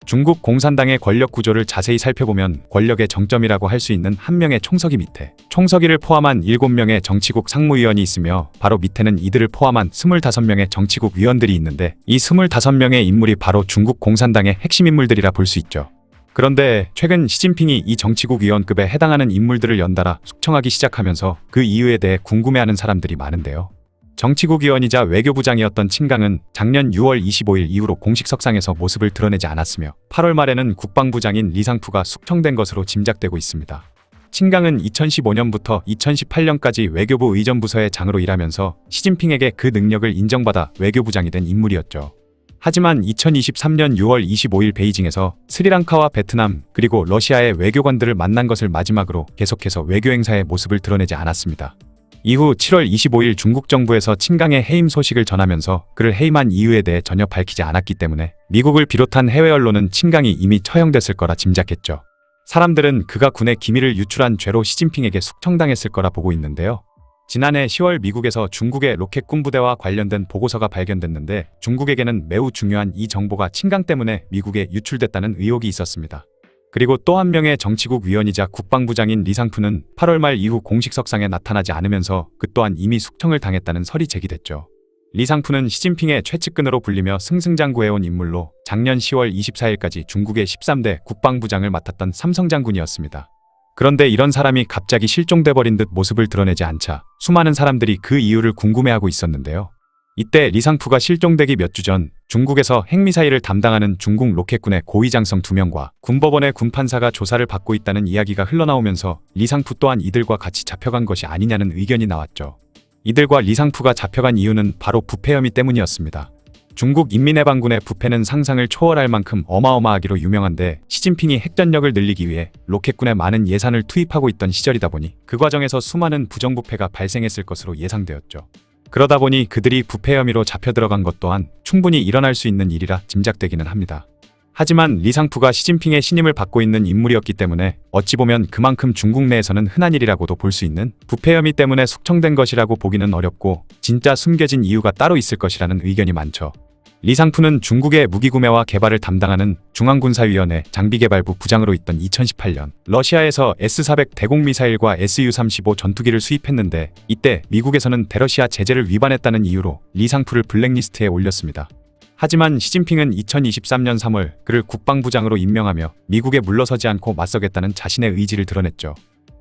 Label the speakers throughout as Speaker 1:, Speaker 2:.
Speaker 1: 중국 공산당의 권력 구조를 자세히 살펴보면 권력의 정점이라고 할 수 있는 한 명의 총서기 밑에 총서기를 포함한 7명의 정치국 상무위원이 있으며 바로 밑에는 이들을 포함한 25명의 정치국 위원들이 있는데 이 25명의 인물이 바로 중국 공산당의 핵심 인물들이라 볼 수 있죠. 그런데 최근 시진핑이 이 정치국 위원급에 해당하는 인물들을 연달아 숙청하기 시작하면서 그 이유에 대해 궁금해하는 사람들이 많은데요. 정치국 위원이자 외교부장이었던 칭강은 작년 6월 25일 이후로 공식 석상에서 모습을 드러내지 않았으며 8월 말에는 국방부장인 리상푸가 숙청된 것으로 짐작되고 있습니다. 칭강은 2015년부터 2018년까지 외교부 의전부서의 장으로 일하면서 시진핑에게 그 능력을 인정받아 외교부장이 된 인물이었죠. 하지만 2023년 6월 25일 베이징에서 스리랑카와 베트남 그리고 러시아의 외교관들을 만난 것을 마지막으로 계속해서 외교 행사의 모습을 드러내지 않았습니다. 이후 7월 25일 중국 정부에서 칭강의 해임 소식을 전하면서 그를 해임한 이유에 대해 전혀 밝히지 않았기 때문에 미국을 비롯한 해외 언론은 칭강이 이미 처형됐을 거라 짐작했죠. 사람들은 그가 군의 기밀을 유출한 죄로 시진핑에게 숙청당했을 거라 보고 있는데요. 지난해 10월 미국에서 중국의 로켓 군부대와 관련된 보고서가 발견됐는데 중국에게는 매우 중요한 이 정보가 칭강 때문에 미국에 유출됐다는 의혹이 있었습니다. 그리고 또 한 명의 정치국 위원이자 국방부장인 리상푸는 8월 말 이후 공식 석상에 나타나지 않으면서 그 또한 이미 숙청을 당했다는 설이 제기됐죠. 리상푸는 시진핑의 최측근으로 불리며 승승장구해온 인물로 작년 10월 24일까지 중국의 13대 국방부장을 맡았던 삼성장군이었습니다. 그런데 이런 사람이 갑자기 실종돼버린 듯 모습을 드러내지 않자 수많은 사람들이 그 이유를 궁금해하고 있었는데요. 이때 리상푸가 실종되기 몇 주 전 중국에서 핵미사일을 담당하는 중국 로켓군의 고위장성 2명과 군법원의 군판사가 조사를 받고 있다는 이야기가 흘러나오면서 리상푸 또한 이들과 같이 잡혀간 것이 아니냐는 의견이 나왔죠. 이들과 리상푸가 잡혀간 이유는 바로 부패 혐의 때문이었습니다. 중국 인민해방군의 부패는 상상을 초월할 만큼 어마어마하기로 유명한데 시진핑이 핵전력을 늘리기 위해 로켓군에 많은 예산을 투입하고 있던 시절이다 보니 그 과정에서 수많은 부정부패가 발생했을 것으로 예상되었죠. 그러다 보니 그들이 부패 혐의로 잡혀 들어간 것 또한 충분히 일어날 수 있는 일이라 짐작되기는 합니다. 하지만 리상푸가 시진핑의 신임을 받고 있는 인물이었기 때문에 어찌 보면 그만큼 중국 내에서는 흔한 일이라고도 볼 수 있는 부패 혐의 때문에 숙청된 것이라고 보기는 어렵고 진짜 숨겨진 이유가 따로 있을 것이라는 의견이 많죠. 리상푸는 중국의 무기구매와 개발을 담당하는 중앙군사위원회 장비개발부 부장으로 있던 2018년 러시아에서 S-400 대공미사일과 Su-35 전투기를 수입했는데 이때 미국에서는 대러시아 제재를 위반했다는 이유로 리상푸를 블랙리스트에 올렸습니다. 하지만 시진핑은 2023년 3월 그를 국방부장으로 임명하며 미국에 물러서지 않고 맞서겠다는 자신의 의지를 드러냈죠.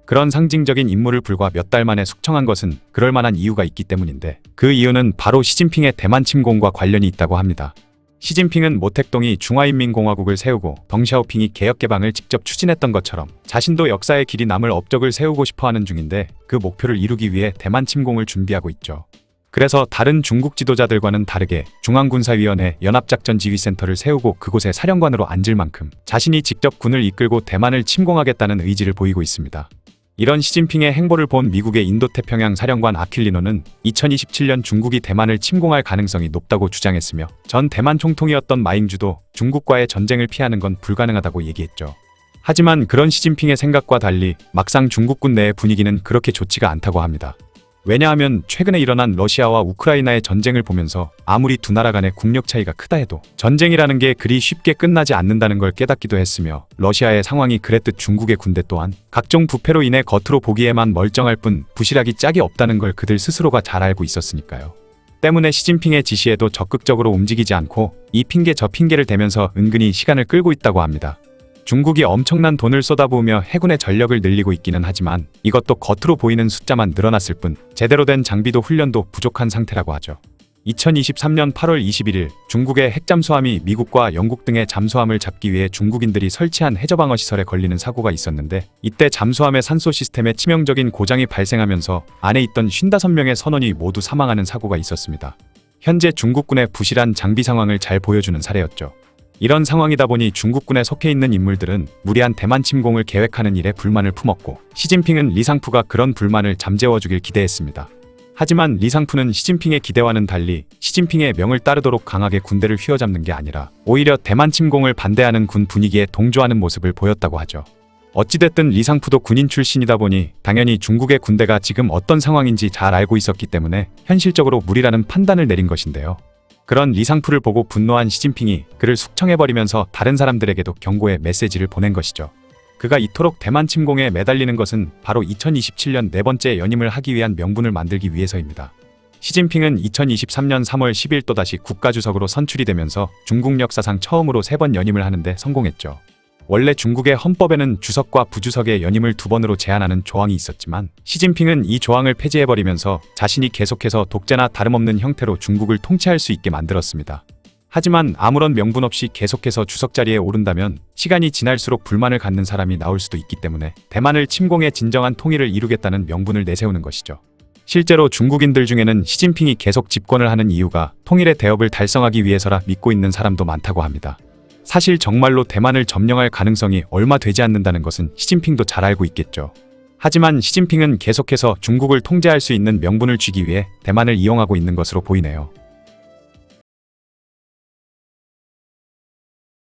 Speaker 1: 그런 상징적인 인물을 불과 몇 달 만에 숙청한 것은 그럴 만한 이유가 있기 때문인데 그 이유는 바로 시진핑의 대만 침공과 관련이 있다고 합니다. 시진핑은 모택동이 중화인민공화국을 세우고 덩샤오핑이 개혁개방을 직접 추진했던 것처럼 자신도 역사의 길이 남을 업적을 세우고 싶어하는 중인데 그 목표를 이루기 위해 대만 침공을 준비하고 있죠. 그래서 다른 중국 지도자들과는 다르게 중앙군사위원회 연합작전지휘센터를 세우고 그곳에 사령관으로 앉을 만큼 자신이 직접 군을 이끌고 대만을 침공하겠다는 의지를 보이고 있습니다. 이런 시진핑의 행보를 본 미국의 인도태평양 사령관 아퀼리노는 2027년 중국이 대만을 침공할 가능성이 높다고 주장했으며 전 대만 총통이었던 마잉주도 중국과의 전쟁을 피하는 건 불가능하다고 얘기했죠. 하지만 그런 시진핑의 생각과 달리 막상 중국군 내의 분위기는 그렇게 좋지가 않다고 합니다. 왜냐하면 최근에 일어난 러시아와 우크라이나의 전쟁을 보면서 아무리 두 나라 간의 국력 차이가 크다 해도 전쟁이라는 게 그리 쉽게 끝나지 않는다는 걸 깨닫기도 했으며 러시아의 상황이 그랬듯 중국의 군대 또한 각종 부패로 인해 겉으로 보기에만 멀쩡할 뿐 부실하기 짝이 없다는 걸 그들 스스로가 잘 알고 있었으니까요. 때문에 시진핑의 지시에도 적극적으로 움직이지 않고 이 핑계 저 핑계를 대면서 은근히 시간을 끌고 있다고 합니다. 중국이 엄청난 돈을 쏟아부으며 해군의 전력을 늘리고 있기는 하지만 이것도 겉으로 보이는 숫자만 늘어났을 뿐 제대로 된 장비도 훈련도 부족한 상태라고 하죠. 2023년 8월 21일 중국의 핵잠수함이 미국과 영국 등의 잠수함을 잡기 위해 중국인들이 설치한 해저방어 시설에 걸리는 사고가 있었는데 이때 잠수함의 산소 시스템에 치명적인 고장이 발생하면서 안에 있던 55명의 선원이 모두 사망하는 사고가 있었습니다. 현재 중국군의 부실한 장비 상황을 잘 보여주는 사례였죠. 이런 상황이다 보니 중국군에 속해 있는 인물들은 무리한 대만 침공을 계획하는 일에 불만을 품었고 시진핑은 리상푸가 그런 불만을 잠재워주길 기대했습니다. 하지만 리상푸는 시진핑의 기대와는 달리 시진핑의 명을 따르도록 강하게 군대를 휘어잡는 게 아니라 오히려 대만 침공을 반대하는 군 분위기에 동조하는 모습을 보였다고 하죠. 어찌됐든 리상푸도 군인 출신이다 보니 당연히 중국의 군대가 지금 어떤 상황인지 잘 알고 있었기 때문에 현실적으로 무리라는 판단을 내린 것인데요. 그런 리상푸를 보고 분노한 시진핑이 그를 숙청해버리면서 다른 사람들에게도 경고의 메시지를 보낸 것이죠. 그가 이토록 대만 침공에 매달리는 것은 바로 2027년 네 번째 연임을 하기 위한 명분을 만들기 위해서입니다. 시진핑은 2023년 3월 10일 또다시 국가주석으로 선출이 되면서 중국 역사상 처음으로 3번 연임을 하는데 성공했죠. 원래 중국의 헌법에는 주석과 부주석의 연임을 2번으로 제한하는 조항이 있었지만 시진핑은 이 조항을 폐지해버리면서 자신이 계속해서 독재나 다름없는 형태로 중국을 통치할 수 있게 만들었습니다. 하지만 아무런 명분 없이 계속해서 주석 자리에 오른다면 시간이 지날수록 불만을 갖는 사람이 나올 수도 있기 때문에 대만을 침공해 진정한 통일을 이루겠다는 명분을 내세우는 것이죠. 실제로 중국인들 중에는 시진핑이 계속 집권을 하는 이유가 통일의 대업을 달성하기 위해서라 믿고 있는 사람도 많다고 합니다. 사실 정말로 대만을 점령할 가능성이 얼마 되지 않는다는 것은 시진핑도 잘 알고 있겠죠. 하지만 시진핑은 계속해서 중국을 통제할 수 있는 명분을 쥐기 위해 대만을 이용하고 있는 것으로 보이네요.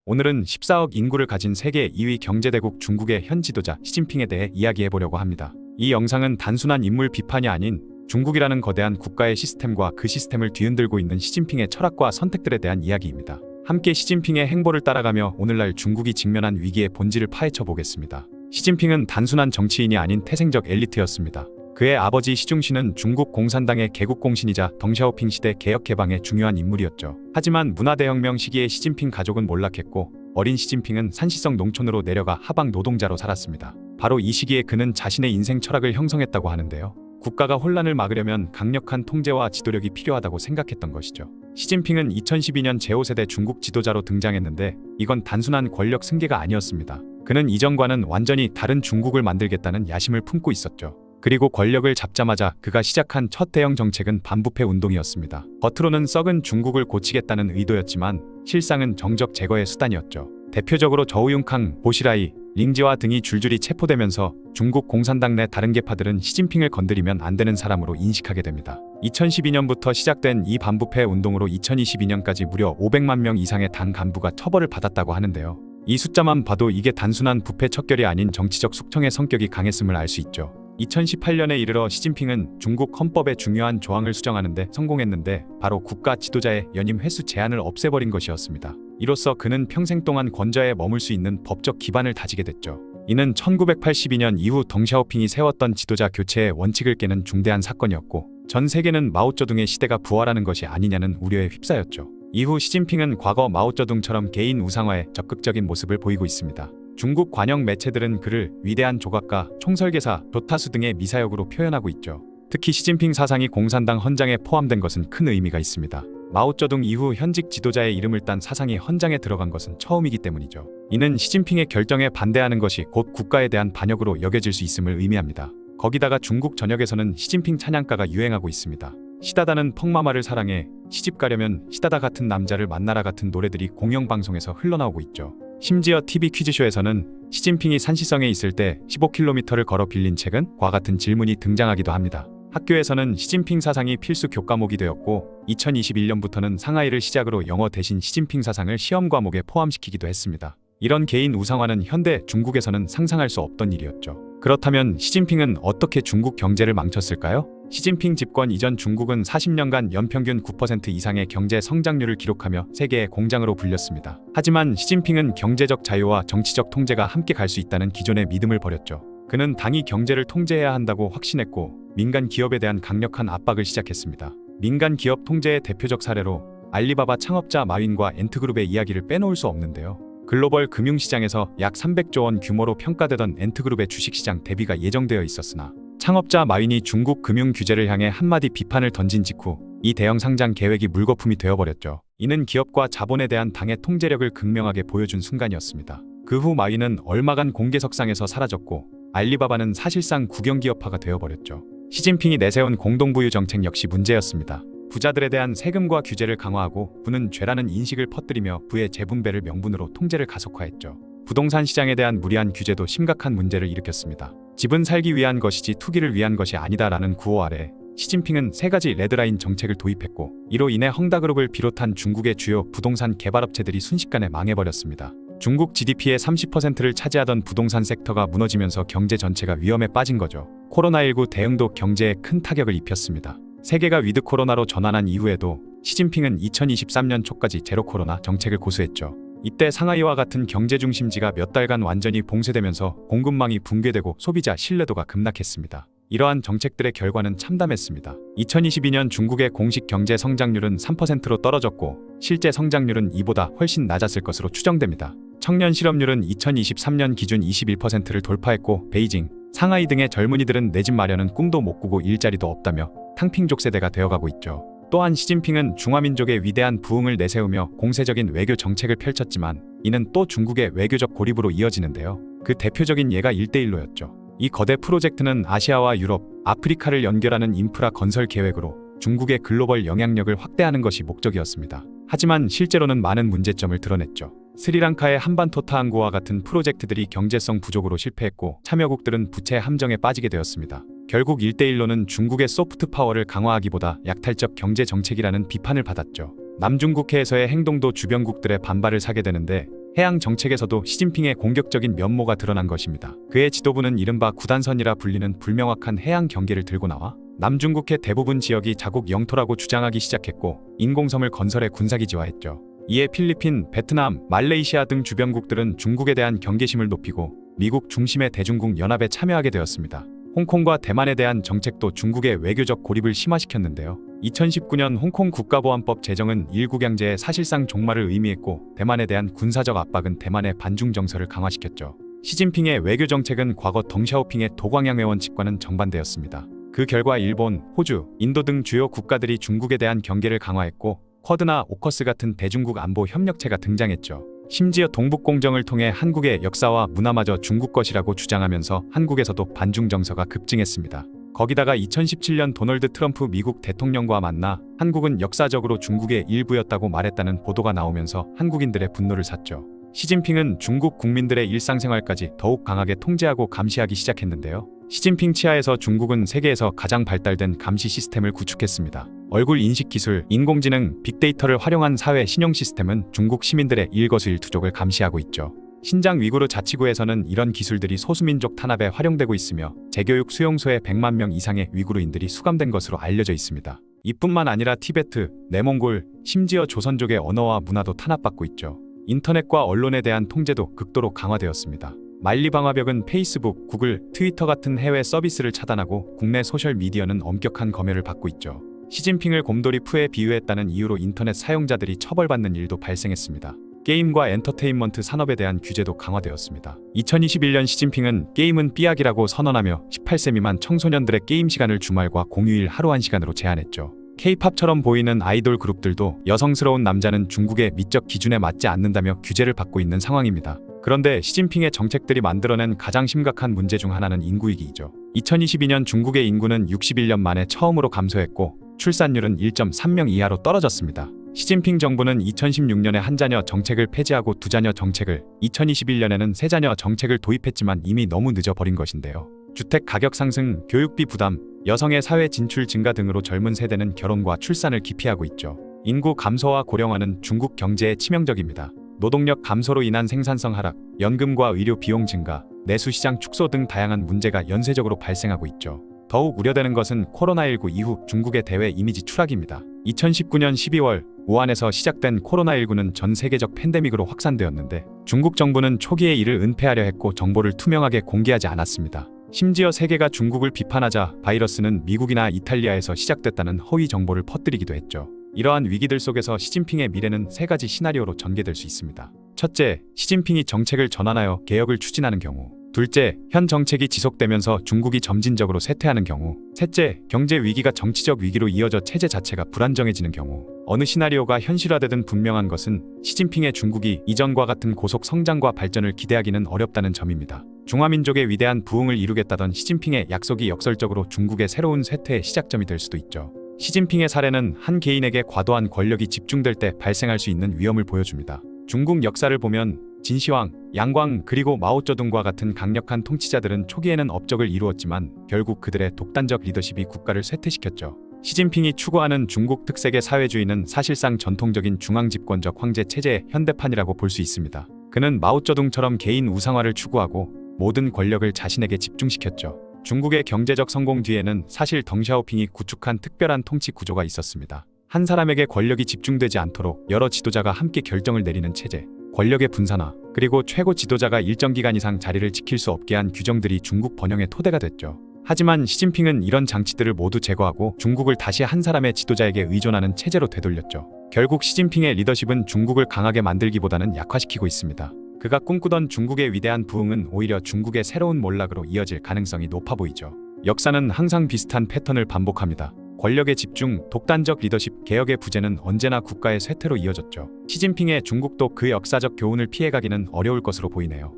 Speaker 1: 오늘은 14억 인구를 가진 세계 2위 경제대국 중국의 현 지도자 시진핑에 대해 이야기해보려고 합니다. 이 영상은 단순한 인물 비판이 아닌 중국이라는 거대한 국가의 시스템과 그 시스템을 뒤흔들고 있는 시진핑의 철학과 선택들에 대한 이야기입니다. 함께 시진핑의 행보를 따라가며 오늘날 중국이 직면한 위기의 본질을 파헤쳐 보겠습니다. 시진핑은 단순한 정치인이 아닌 태생적 엘리트였습니다. 그의 아버지 시중신은 중국 공산당의 개국공신이자 덩샤오핑 시대 개혁개방의 중요한 인물이었죠. 하지만 문화대혁명 시기에 시진핑 가족은 몰락했고 어린 시진핑은 산시성 농촌으로 내려가 하방 노동자로 살았습니다. 바로 이 시기에 그는 자신의 인생 철학을 형성했다고 하는데요. 국가가 혼란을 막으려면 강력한 통제와 지도력이 필요하다고 생각했던 것이죠. 시진핑은 2012년 제5세대 중국 지도자로 등장했는데 이건 단순한 권력 승계가 아니었습니다. 그는 이전과는 완전히 다른 중국을 만들겠다는 야심을 품고 있었죠. 그리고 권력을 잡자마자 그가 시작한 첫 대형 정책은 반부패 운동이었습니다. 겉으로는 썩은 중국을 고치겠다는 의도였지만 실상은 정적 제거의 수단이었죠. 대표적으로 저우융캉, 보시라이, 링지와 등이 줄줄이 체포되면서 중국 공산당 내 다른 계파들은 시진핑을 건드리면 안 되는 사람으로 인식하게 됩니다. 2012년부터 시작된 이 반부패 운동으로 2022년까지 무려 500만 명 이상의 당 간부가 처벌을 받았다고 하는데요. 이 숫자만 봐도 이게 단순한 부패 척결이 아닌 정치적 숙청의 성격이 강했음을 알 수 있죠. 2018년에 이르러 시진핑은 중국 헌법의 중요한 조항을 수정하는데 성공했는데 바로 국가 지도자의 연임 횟수 제한을 없애버린 것이었습니다. 이로써 그는 평생 동안 권좌에 머물 수 있는 법적 기반을 다지게 됐죠. 이는 1982년 이후 덩샤오핑이 세웠던 지도자 교체의 원칙을 깨는 중대한 사건이었고 전 세계는 마오쩌둥의 시대가 부활하는 것이 아니냐는 우려에 휩싸였죠. 이후 시진핑은 과거 마오쩌둥처럼 개인 우상화에 적극적인 모습을 보이고 있습니다. 중국 관영 매체들은 그를 위대한 조각가, 총설계사, 조타수 등의 미사역으로 표현하고 있죠. 특히 시진핑 사상이 공산당 헌장에 포함된 것은 큰 의미가 있습니다. 마오쩌둥 이후 현직 지도자의 이름을 딴 사상이 헌장에 들어간 것은 처음이기 때문이죠. 이는 시진핑의 결정에 반대하는 것이 곧 국가에 대한 반역으로 여겨질 수 있음을 의미합니다. 거기다가 중국 전역에서는 시진핑 찬양가가 유행하고 있습니다. 시다다는 펑마마를 사랑해, 시집 가려면 시다다 같은 남자를 만나라 같은 노래들이 공영방송에서 흘러나오고 있죠. 심지어 TV 퀴즈쇼에서는 시진핑이 산시성에 있을 때 15km를 걸어 빌린 책은? 과 같은 질문이 등장하기도 합니다. 학교에서는 시진핑 사상이 필수 교과목이 되었고 2021년부터는 상하이를 시작으로 영어 대신 시진핑 사상을 시험 과목에 포함시키기도 했습니다. 이런 개인 우상화는 현대 중국에서는 상상할 수 없던 일이었죠. 그렇다면 시진핑은 어떻게 중국 경제를 망쳤을까요? 시진핑 집권 이전 중국은 40년간 연평균 9% 이상의 경제 성장률을 기록하며 세계의 공장으로 불렸습니다. 하지만 시진핑은 경제적 자유와 정치적 통제가 함께 갈 수 있다는 기존의 믿음을 버렸죠. 그는 당이 경제를 통제해야 한다고 확신했고 민간 기업에 대한 강력한 압박을 시작했습니다. 민간 기업 통제의 대표적 사례로 알리바바 창업자 마윈과 엔트그룹의 이야기를 빼놓을 수 없는데요. 글로벌 금융시장에서 약 300조 원 규모로 평가되던 엔트그룹의 주식시장 대비가 예정되어 있었으나 창업자 마윈이 중국 금융 규제를 향해 한마디 비판을 던진 직후 이 대형 상장 계획이 물거품이 되어버렸죠. 이는 기업과 자본에 대한 당의 통제력을 극명하게 보여준 순간이었습니다. 그 후 마윈은 얼마간 공개석상에서 사라졌고 알리바바는 사실상 국영기업화가 되어버렸죠. 시진핑이 내세운 공동부유 정책 역시 문제였습니다. 부자들에 대한 세금과 규제를 강화하고 부는 죄라는 인식을 퍼뜨리며 부의 재분배를 명분으로 통제를 가속화했죠. 부동산 시장에 대한 무리한 규제도 심각한 문제를 일으켰습니다. 집은 살기 위한 것이지 투기를 위한 것이 아니다라는 구호 아래 시진핑은 3가지 레드라인 정책을 도입했고 이로 인해 헝다그룹을 비롯한 중국의 주요 부동산 개발업체들이 순식간에 망해버렸습니다. 중국 GDP의 30%를 차지하던 부동산 섹터가 무너지면서 경제 전체가 위험에 빠진 거죠. 코로나19 대응도 경제에 큰 타격을 입혔습니다. 세계가 위드 코로나로 전환한 이후에도 시진핑은 2023년 초까지 제로 코로나 정책을 고수했죠. 이때 상하이와 같은 경제 중심지가 몇 달간 완전히 봉쇄되면서 공급망이 붕괴되고 소비자 신뢰도가 급락했습니다. 이러한 정책들의 결과는 참담했습니다. 2022년 중국의 공식 경제 성장률은 3%로 떨어졌고 실제 성장률은 이보다 훨씬 낮았을 것으로 추정됩니다. 청년 실업률은 2023년 기준 21%를 돌파했고 베이징, 상하이 등의 젊은이들은 내 집 마련은 꿈도 못 꾸고 일자리도 없다며 탕핑족 세대가 되어가고 있죠. 또한 시진핑은 중화민족의 위대한 부흥을 내세우며 공세적인 외교 정책을 펼쳤지만 이는 또 중국의 외교적 고립으로 이어지는데요. 그 대표적인 예가 1대1로였죠. 이 거대 프로젝트는 아시아와 유럽, 아프리카를 연결하는 인프라 건설 계획으로 중국의 글로벌 영향력을 확대하는 것이 목적이었습니다. 하지만 실제로는 많은 문제점을 드러냈죠. 스리랑카의 한반토 항구와 같은 프로젝트들이 경제성 부족으로 실패했고 참여국들은 부채 함정에 빠지게 되었습니다. 결국 1대1로는 중국의 소프트 파워를 강화하기보다 약탈적 경제 정책이라는 비판을 받았죠. 남중국해에서의 행동도 주변국들의 반발을 사게 되는데 해양 정책에서도 시진핑의 공격적인 면모가 드러난 것입니다. 그의 지도부는 이른바 구단선이라 불리는 불명확한 해양 경계를 들고 나와 남중국해 대부분 지역이 자국 영토라고 주장하기 시작했고 인공섬을 건설해 군사기지화했죠. 이에 필리핀, 베트남, 말레이시아 등 주변국들은 중국에 대한 경계심을 높이고 미국 중심의 대중국 연합에 참여하게 되었습니다. 홍콩과 대만에 대한 정책도 중국의 외교적 고립을 심화시켰는데요. 2019년 홍콩 국가보안법 제정은 일국양제의 사실상 종말을 의미했고 대만에 대한 군사적 압박은 대만의 반중 정서를 강화시켰죠. 시진핑의 외교 정책은 과거 덩샤오핑의 도광양 회원칙과는 정반대였습니다. 그 결과 일본, 호주, 인도 등 주요 국가들이 중국에 대한 경계를 강화했고 쿼드나 오커스 같은 대중국 안보 협력체가 등장했죠. 심지어 동북공정을 통해 한국의 역사와 문화마저 중국 것이라고 주장하면서 한국에서도 반중 정서가 급증했습니다. 거기다가 2017년 도널드 트럼프 미국 대통령과 만나 한국은 역사적으로 중국의 일부였다고 말했다는 보도가 나오면서 한국인들의 분노를 샀죠. 시진핑은 중국 국민들의 일상생활까지 더욱 강하게 통제하고 감시하기 시작했는데요. 시진핑 치하에서 중국은 세계에서 가장 발달된 감시 시스템을 구축했습니다. 얼굴 인식 기술, 인공지능, 빅데이터를 활용한 사회 신용 시스템은 중국 시민들의 일거수일투족을 감시하고 있죠. 신장 위구르 자치구에서는 이런 기술들이 소수민족 탄압에 활용되고 있으며 재교육 수용소에 100만 명 이상의 위구르인들이 수감된 것으로 알려져 있습니다. 이뿐만 아니라 티베트, 내몽골, 심지어 조선족의 언어와 문화도 탄압받고 있죠. 인터넷과 언론에 대한 통제도 극도로 강화되었습니다. 만리방화벽은 페이스북, 구글, 트위터 같은 해외 서비스를 차단하고 국내 소셜미디어는 엄격한 검열을 받고 있죠. 시진핑을 곰돌이 푸에 비유했다는 이유로 인터넷 사용자들이 처벌받는 일도 발생했습니다. 게임과 엔터테인먼트 산업에 대한 규제도 강화되었습니다. 2021년 시진핑은 게임은 삐약이라고 선언하며 18세 미만 청소년들의 게임 시간을 주말과 공휴일 하루 1시간으로 제한했죠. K-팝처럼 보이는 아이돌 그룹들도 여성스러운 남자는 중국의 미적 기준에 맞지 않는다며 규제를 받고 있는 상황입니다. 그런데 시진핑의 정책들이 만들어낸 가장 심각한 문제 중 하나는 인구위기이죠. 2022년 중국의 인구는 61년 만에 처음으로 감소했고 출산율은 1.3명 이하로 떨어졌습니다. 시진핑 정부는 2016년에 한자녀 정책을 폐지하고 두자녀 정책을, 2021년에는 세자녀 정책을 도입했지만 이미 너무 늦어버린 것인데요. 주택 가격 상승, 교육비 부담, 여성의 사회 진출 증가 등으로 젊은 세대는 결혼과 출산을 기피하고 있죠. 인구 감소와 고령화는 중국 경제에 치명적입니다. 노동력 감소로 인한 생산성 하락, 연금과 의료 비용 증가, 내수시장 축소 등 다양한 문제가 연쇄적으로 발생하고 있죠. 더욱 우려되는 것은 코로나19 이후 중국의 대외 이미지 추락입니다. 2019년 12월 우한에서 시작된 코로나19는 전 세계적 팬데믹으로 확산되었는데 중국 정부는 초기에 이를 은폐하려 했고 정보를 투명하게 공개하지 않았습니다. 심지어 세계가 중국을 비판하자 바이러스는 미국이나 이탈리아에서 시작됐다는 허위 정보를 퍼뜨리기도 했죠. 이러한 위기들 속에서 시진핑의 미래는 세 가지 시나리오로 전개될 수 있습니다. 첫째, 시진핑이 정책을 전환하여 개혁을 추진하는 경우. 둘째, 현 정책이 지속되면서 중국이 점진적으로 쇠퇴하는 경우. 셋째, 경제 위기가 정치적 위기로 이어져 체제 자체가 불안정해지는 경우. 어느 시나리오가 현실화되든 분명한 것은 시진핑의 중국이 이전과 같은 고속 성장과 발전을 기대하기는 어렵다는 점입니다. 중화민족의 위대한 부흥을 이루겠다던 시진핑의 약속이 역설적으로 중국의 새로운 쇠퇴의 시작점이 될 수도 있죠. 시진핑의 사례는 한 개인에게 과도한 권력이 집중될 때 발생할 수 있는 위험을 보여줍니다. 중국 역사를 보면 진시황, 양광 그리고 마오쩌둥과 같은 강력한 통치자들은 초기에는 업적을 이루었지만 결국 그들의 독단적 리더십이 국가를 쇠퇴시켰죠. 시진핑이 추구하는 중국 특색의 사회주의는 사실상 전통적인 중앙집권적 황제 체제의 현대판이라고 볼 수 있습니다. 그는 마오쩌둥처럼 개인 우상화를 추구하고 모든 권력을 자신에게 집중시켰죠. 중국의 경제적 성공 뒤에는 사실 덩샤오핑이 구축한 특별한 통치 구조가 있었습니다. 한 사람에게 권력이 집중되지 않도록 여러 지도자가 함께 결정을 내리는 체제, 권력의 분산화, 그리고 최고 지도자가 일정 기간 이상 자리를 지킬 수 없게 한 규정들이 중국 번영의 토대가 됐죠. 하지만 시진핑은 이런 장치들을 모두 제거하고 중국을 다시 한 사람의 지도자에게 의존하는 체제로 되돌렸죠. 결국 시진핑의 리더십은 중국을 강하게 만들기보다는 약화시키고 있습니다. 그가 꿈꾸던 중국의 위대한 부흥은 오히려 중국의 새로운 몰락으로 이어질 가능성이 높아 보이죠. 역사는 항상 비슷한 패턴을 반복합니다. 권력의 집중, 독단적 리더십, 개혁의 부재는 언제나 국가의 쇠퇴로 이어졌죠. 시진핑의 중국도 그 역사적 교훈을 피해가기는 어려울 것으로 보이네요.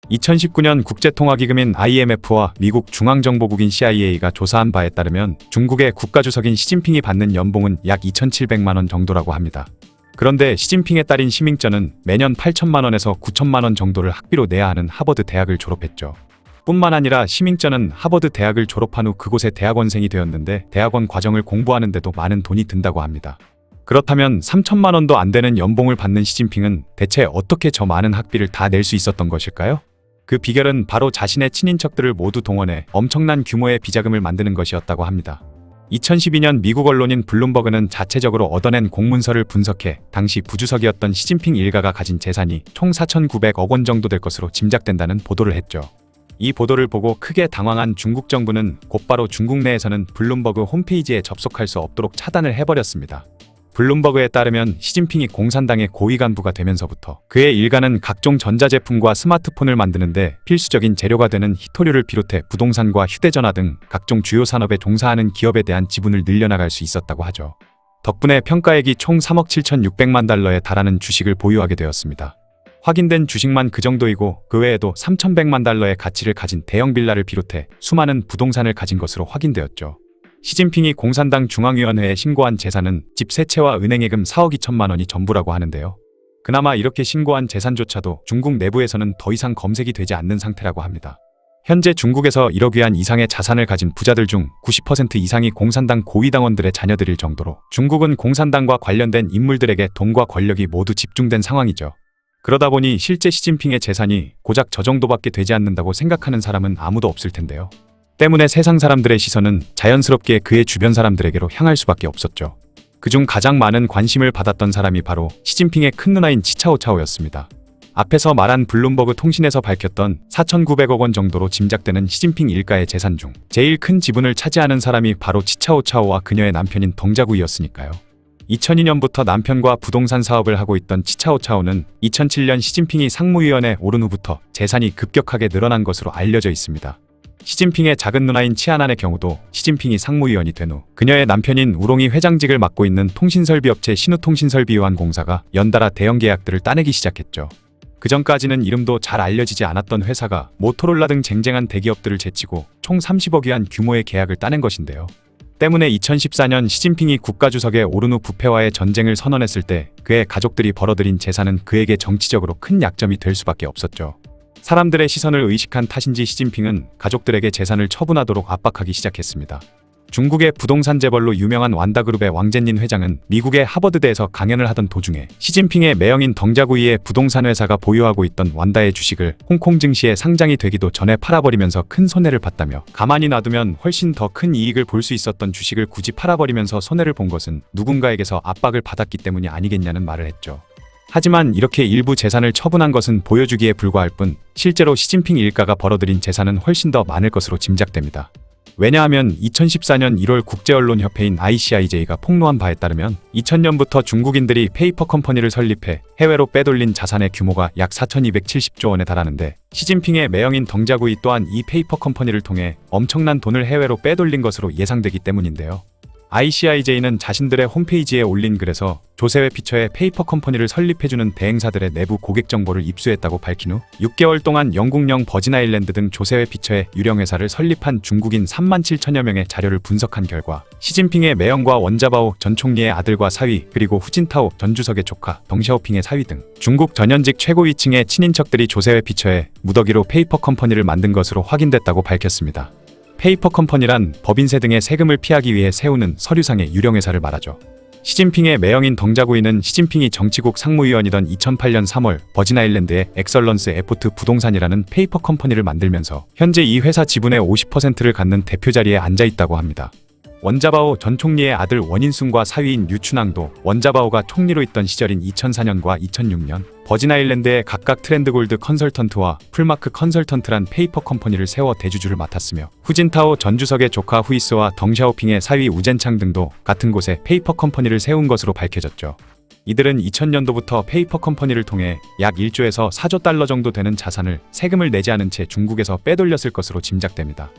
Speaker 1: 2019년 국제통화기금인 IMF와 미국 중앙정보국인 CIA가 조사한 바에 따르면 중국의 국가주석인 시진핑이 받는 연봉은 약 2,700만 원 정도라고 합니다. 그런데 시진핑의 딸인 시밍쩌는 매년 8천만 원에서 9천만 원 정도를 학비로 내야 하는 하버드 대학을 졸업했죠. 뿐만 아니라 시밍쩌는 하버드 대학을 졸업한 후 그곳의 대학원생이 되었는데 대학원 과정을 공부하는데도 많은 돈이 든다고 합니다. 그렇다면 3천만 원도 안 되는 연봉을 받는 시진핑은 대체 어떻게 저 많은 학비를 다 낼 수 있었던 것일까요? 그 비결은 바로 자신의 친인척들을 모두 동원해 엄청난 규모의 비자금을 만드는 것이었다고 합니다. 2012년 미국 언론인 블룸버그는 자체적으로 얻어낸 공문서를 분석해 당시 부주석이었던 시진핑 일가가 가진 재산이 총 4,900억 원 정도 될 것으로 짐작된다는 보도를 했죠. 이 보도를 보고 크게 당황한 중국 정부는 곧바로 중국 내에서는 블룸버그 홈페이지에 접속할 수 없도록 차단을 해버렸습니다. 블룸버그에 따르면 시진핑이 공산당의 고위 간부가 되면서부터 그의 일가는 각종 전자제품과 스마트폰을 만드는데 필수적인 재료가 되는 희토류를 비롯해 부동산과 휴대전화 등 각종 주요 산업에 종사하는 기업에 대한 지분을 늘려나갈 수 있었다고 하죠. 덕분에 평가액이 총 3억 7,600만 달러에 달하는 주식을 보유하게 되었습니다. 확인된 주식만 그 정도이고 그 외에도 3,100만 달러의 가치를 가진 대형 빌라를 비롯해 수많은 부동산을 가진 것으로 확인되었죠. 시진핑이 공산당 중앙위원회에 신고한 재산은 집 3채와 은행예금 4억 2천만 원이 전부라고 하는데요. 그나마 이렇게 신고한 재산조차도 중국 내부에서는 더 이상 검색이 되지 않는 상태라고 합니다. 현재 중국에서 1억 위안 이상의 자산을 가진 부자들 중 90% 이상이 공산당 고위당원들의 자녀들일 정도로 중국은 공산당과 관련된 인물들에게 돈과 권력이 모두 집중된 상황이죠. 그러다 보니 실제 시진핑의 재산이 고작 저 정도밖에 되지 않는다고 생각하는 사람은 아무도 없을 텐데요. 때문에 세상 사람들의 시선은 자연스럽게 그의 주변 사람들에게로 향할 수밖에 없었죠. 그중 가장 많은 관심을 받았던 사람이 바로 시진핑의 큰 누나인 치차오차오였습니다. 앞에서 말한 블룸버그 통신에서 밝혔던 4,900억 원 정도로 짐작되는 시진핑 일가의 재산 중 제일 큰 지분을 차지하는 사람이 바로 치차오차오와 그녀의 남편인 덩자구이였으니까요. 2002년부터 남편과 부동산 사업을 하고 있던 치차오차오는 2007년 시진핑이 상무위원에 오른 후부터 재산이 급격하게 늘어난 것으로 알려져 있습니다. 시진핑의 작은 누나인 치아난의 경우도 시진핑이 상무위원이 된 후 그녀의 남편인 우롱이 회장직을 맡고 있는 통신설비업체 신우통신설비유한공사가 연달아 대형 계약들을 따내기 시작했죠. 그전까지는 이름도 잘 알려지지 않았던 회사가 모토로라 등 쟁쟁한 대기업들을 제치고 총 30억 위안 규모의 계약을 따낸 것인데요. 때문에 2014년 시진핑이 국가주석에 오른 후 부패와의 전쟁을 선언했을 때 그의 가족들이 벌어들인 재산은 그에게 정치적으로 큰 약점이 될 수밖에 없었죠. 사람들의 시선을 의식한 탓인지 시진핑은 가족들에게 재산을 처분하도록 압박하기 시작했습니다. 중국의 부동산 재벌로 유명한 완다그룹의 왕젠닌 회장은 미국의 하버드대에서 강연을 하던 도중에 시진핑의 매형인 덩자구이의 부동산 회사가 보유하고 있던 완다의 주식을 홍콩 증시에 상장이 되기도 전에 팔아버리면서 큰 손해를 봤다며 가만히 놔두면 훨씬 더 큰 이익을 볼 수 있었던 주식을 굳이 팔아버리면서 손해를 본 것은 누군가에게서 압박을 받았기 때문이 아니겠냐는 말을 했죠. 하지만 이렇게 일부 재산을 처분한 것은 보여주기에 불과할 뿐 실제로 시진핑 일가가 벌어들인 재산은 훨씬 더 많을 것으로 짐작됩니다. 왜냐하면 2014년 1월 국제언론협회인 ICIJ가 폭로한 바에 따르면 2000년부터 중국인들이 페이퍼 컴퍼니를 설립해 해외로 빼돌린 자산의 규모가 약 4,270조 원에 달하는데 시진핑의 매형인 덩자구이 또한 이 페이퍼 컴퍼니를 통해 엄청난 돈을 해외로 빼돌린 것으로 예상되기 때문인데요. ICIJ는 자신들의 홈페이지에 올린 글에서 조세회 피처에 페이퍼 컴퍼니를 설립해주는 대행사들의 내부 고객 정보를 입수했다고 밝힌 후 6개월 동안 영국령 버진아일랜드 등 조세회 피처의 유령 회사를 설립한 중국인 3만 7천여 명의 자료를 분석한 결과 시진핑의 매형과 원자바오 전 총리의 아들과 사위 그리고 후진타오 전 주석의 조카 덩샤오핑의 사위 등 중국 전현직 최고위층의 친인척들이 조세회 피처에 무더기로 페이퍼 컴퍼니를 만든 것으로 확인됐다고 밝혔습니다. 페이퍼 컴퍼니란 법인세 등의 세금을 피하기 위해 세우는 서류상의 유령회사를 말하죠. 시진핑의 매형인 덩자구이는 시진핑이 정치국 상무위원이던 2008년 3월 버진아일랜드의 엑설런스 에포트 부동산이라는 페이퍼 컴퍼니를 만들면서 현재 이 회사 지분의 50%를 갖는 대표 자리에 앉아 있다고 합니다. 원자바오 전 총리의 아들 원인순과 사위인 류춘항도 원자바오가 총리로 있던 시절인 2004년과 2006년 버진아일랜드에 각각 트렌드골드 컨설턴트와 풀마크 컨설턴트란 페이퍼 컴퍼니를 세워 대주주를 맡았으며 후진타오 전 주석의 조카 후이스와 덩샤오핑의 사위 우젠창 등도 같은 곳에 페이퍼 컴퍼니를 세운 것으로 밝혀졌죠. 이들은 2000년도부터 페이퍼 컴퍼니를 통해 약 1조에서 4조 달러 정도 되는 자산을 세금을 내지 않은 채 중국에서 빼돌렸을 것으로 짐작됩니다.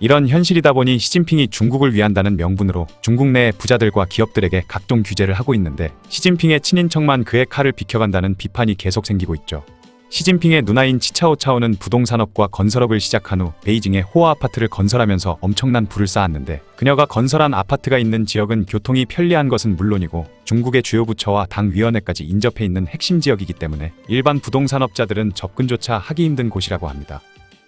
Speaker 1: 이런 현실이다 보니 시진핑이 중국을 위한다는 명분으로 중국 내 부자들과 기업들에게 각종 규제를 하고 있는데 시진핑의 친인척만 그의 칼을 비켜간다는 비판이 계속 생기고 있죠. 시진핑의 누나인 치차오차오는 부동산업과 건설업을 시작한 후 베이징에 호화 아파트를 건설하면서 엄청난 부를 쌓았는데 그녀가 건설한 아파트가 있는 지역은 교통이 편리한 것은 물론이고 중국의 주요 부처와 당 위원회까지 인접해 있는 핵심 지역이기 때문에 일반 부동산업자들은 접근조차 하기 힘든 곳이라고 합니다.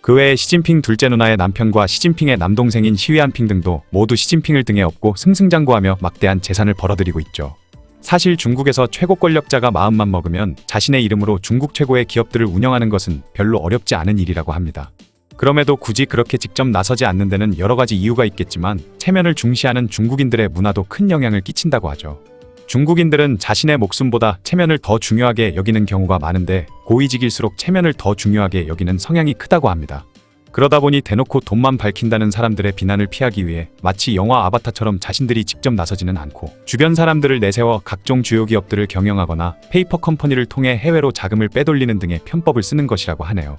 Speaker 1: 그 외에 시진핑 둘째 누나의 남편과 시진핑의 남동생인 시위안핑 등도 모두 시진핑을 등에 업고 승승장구하며 막대한 재산을 벌어들이고 있죠. 사실 중국에서 최고 권력자가 마음만 먹으면 자신의 이름으로 중국 최고의 기업들을 운영하는 것은 별로 어렵지 않은 일이라고 합니다. 그럼에도 굳이 그렇게 직접 나서지 않는 데는 여러 가지 이유가 있겠지만 체면을 중시하는 중국인들의 문화도 큰 영향을 끼친다고 하죠. 중국인들은 자신의 목숨보다 체면을 더 중요하게 여기는 경우가 많은데 고위직일수록 체면을 더 중요하게 여기는 성향이 크다고 합니다. 그러다 보니 대놓고 돈만 밝힌다는 사람들의 비난을 피하기 위해 마치 영화 아바타처럼 자신들이 직접 나서지는 않고 주변 사람들을 내세워 각종 주요 기업들을 경영하거나 페이퍼 컴퍼니를 통해 해외로 자금을 빼돌리는 등의 편법을 쓰는 것이라고 하네요.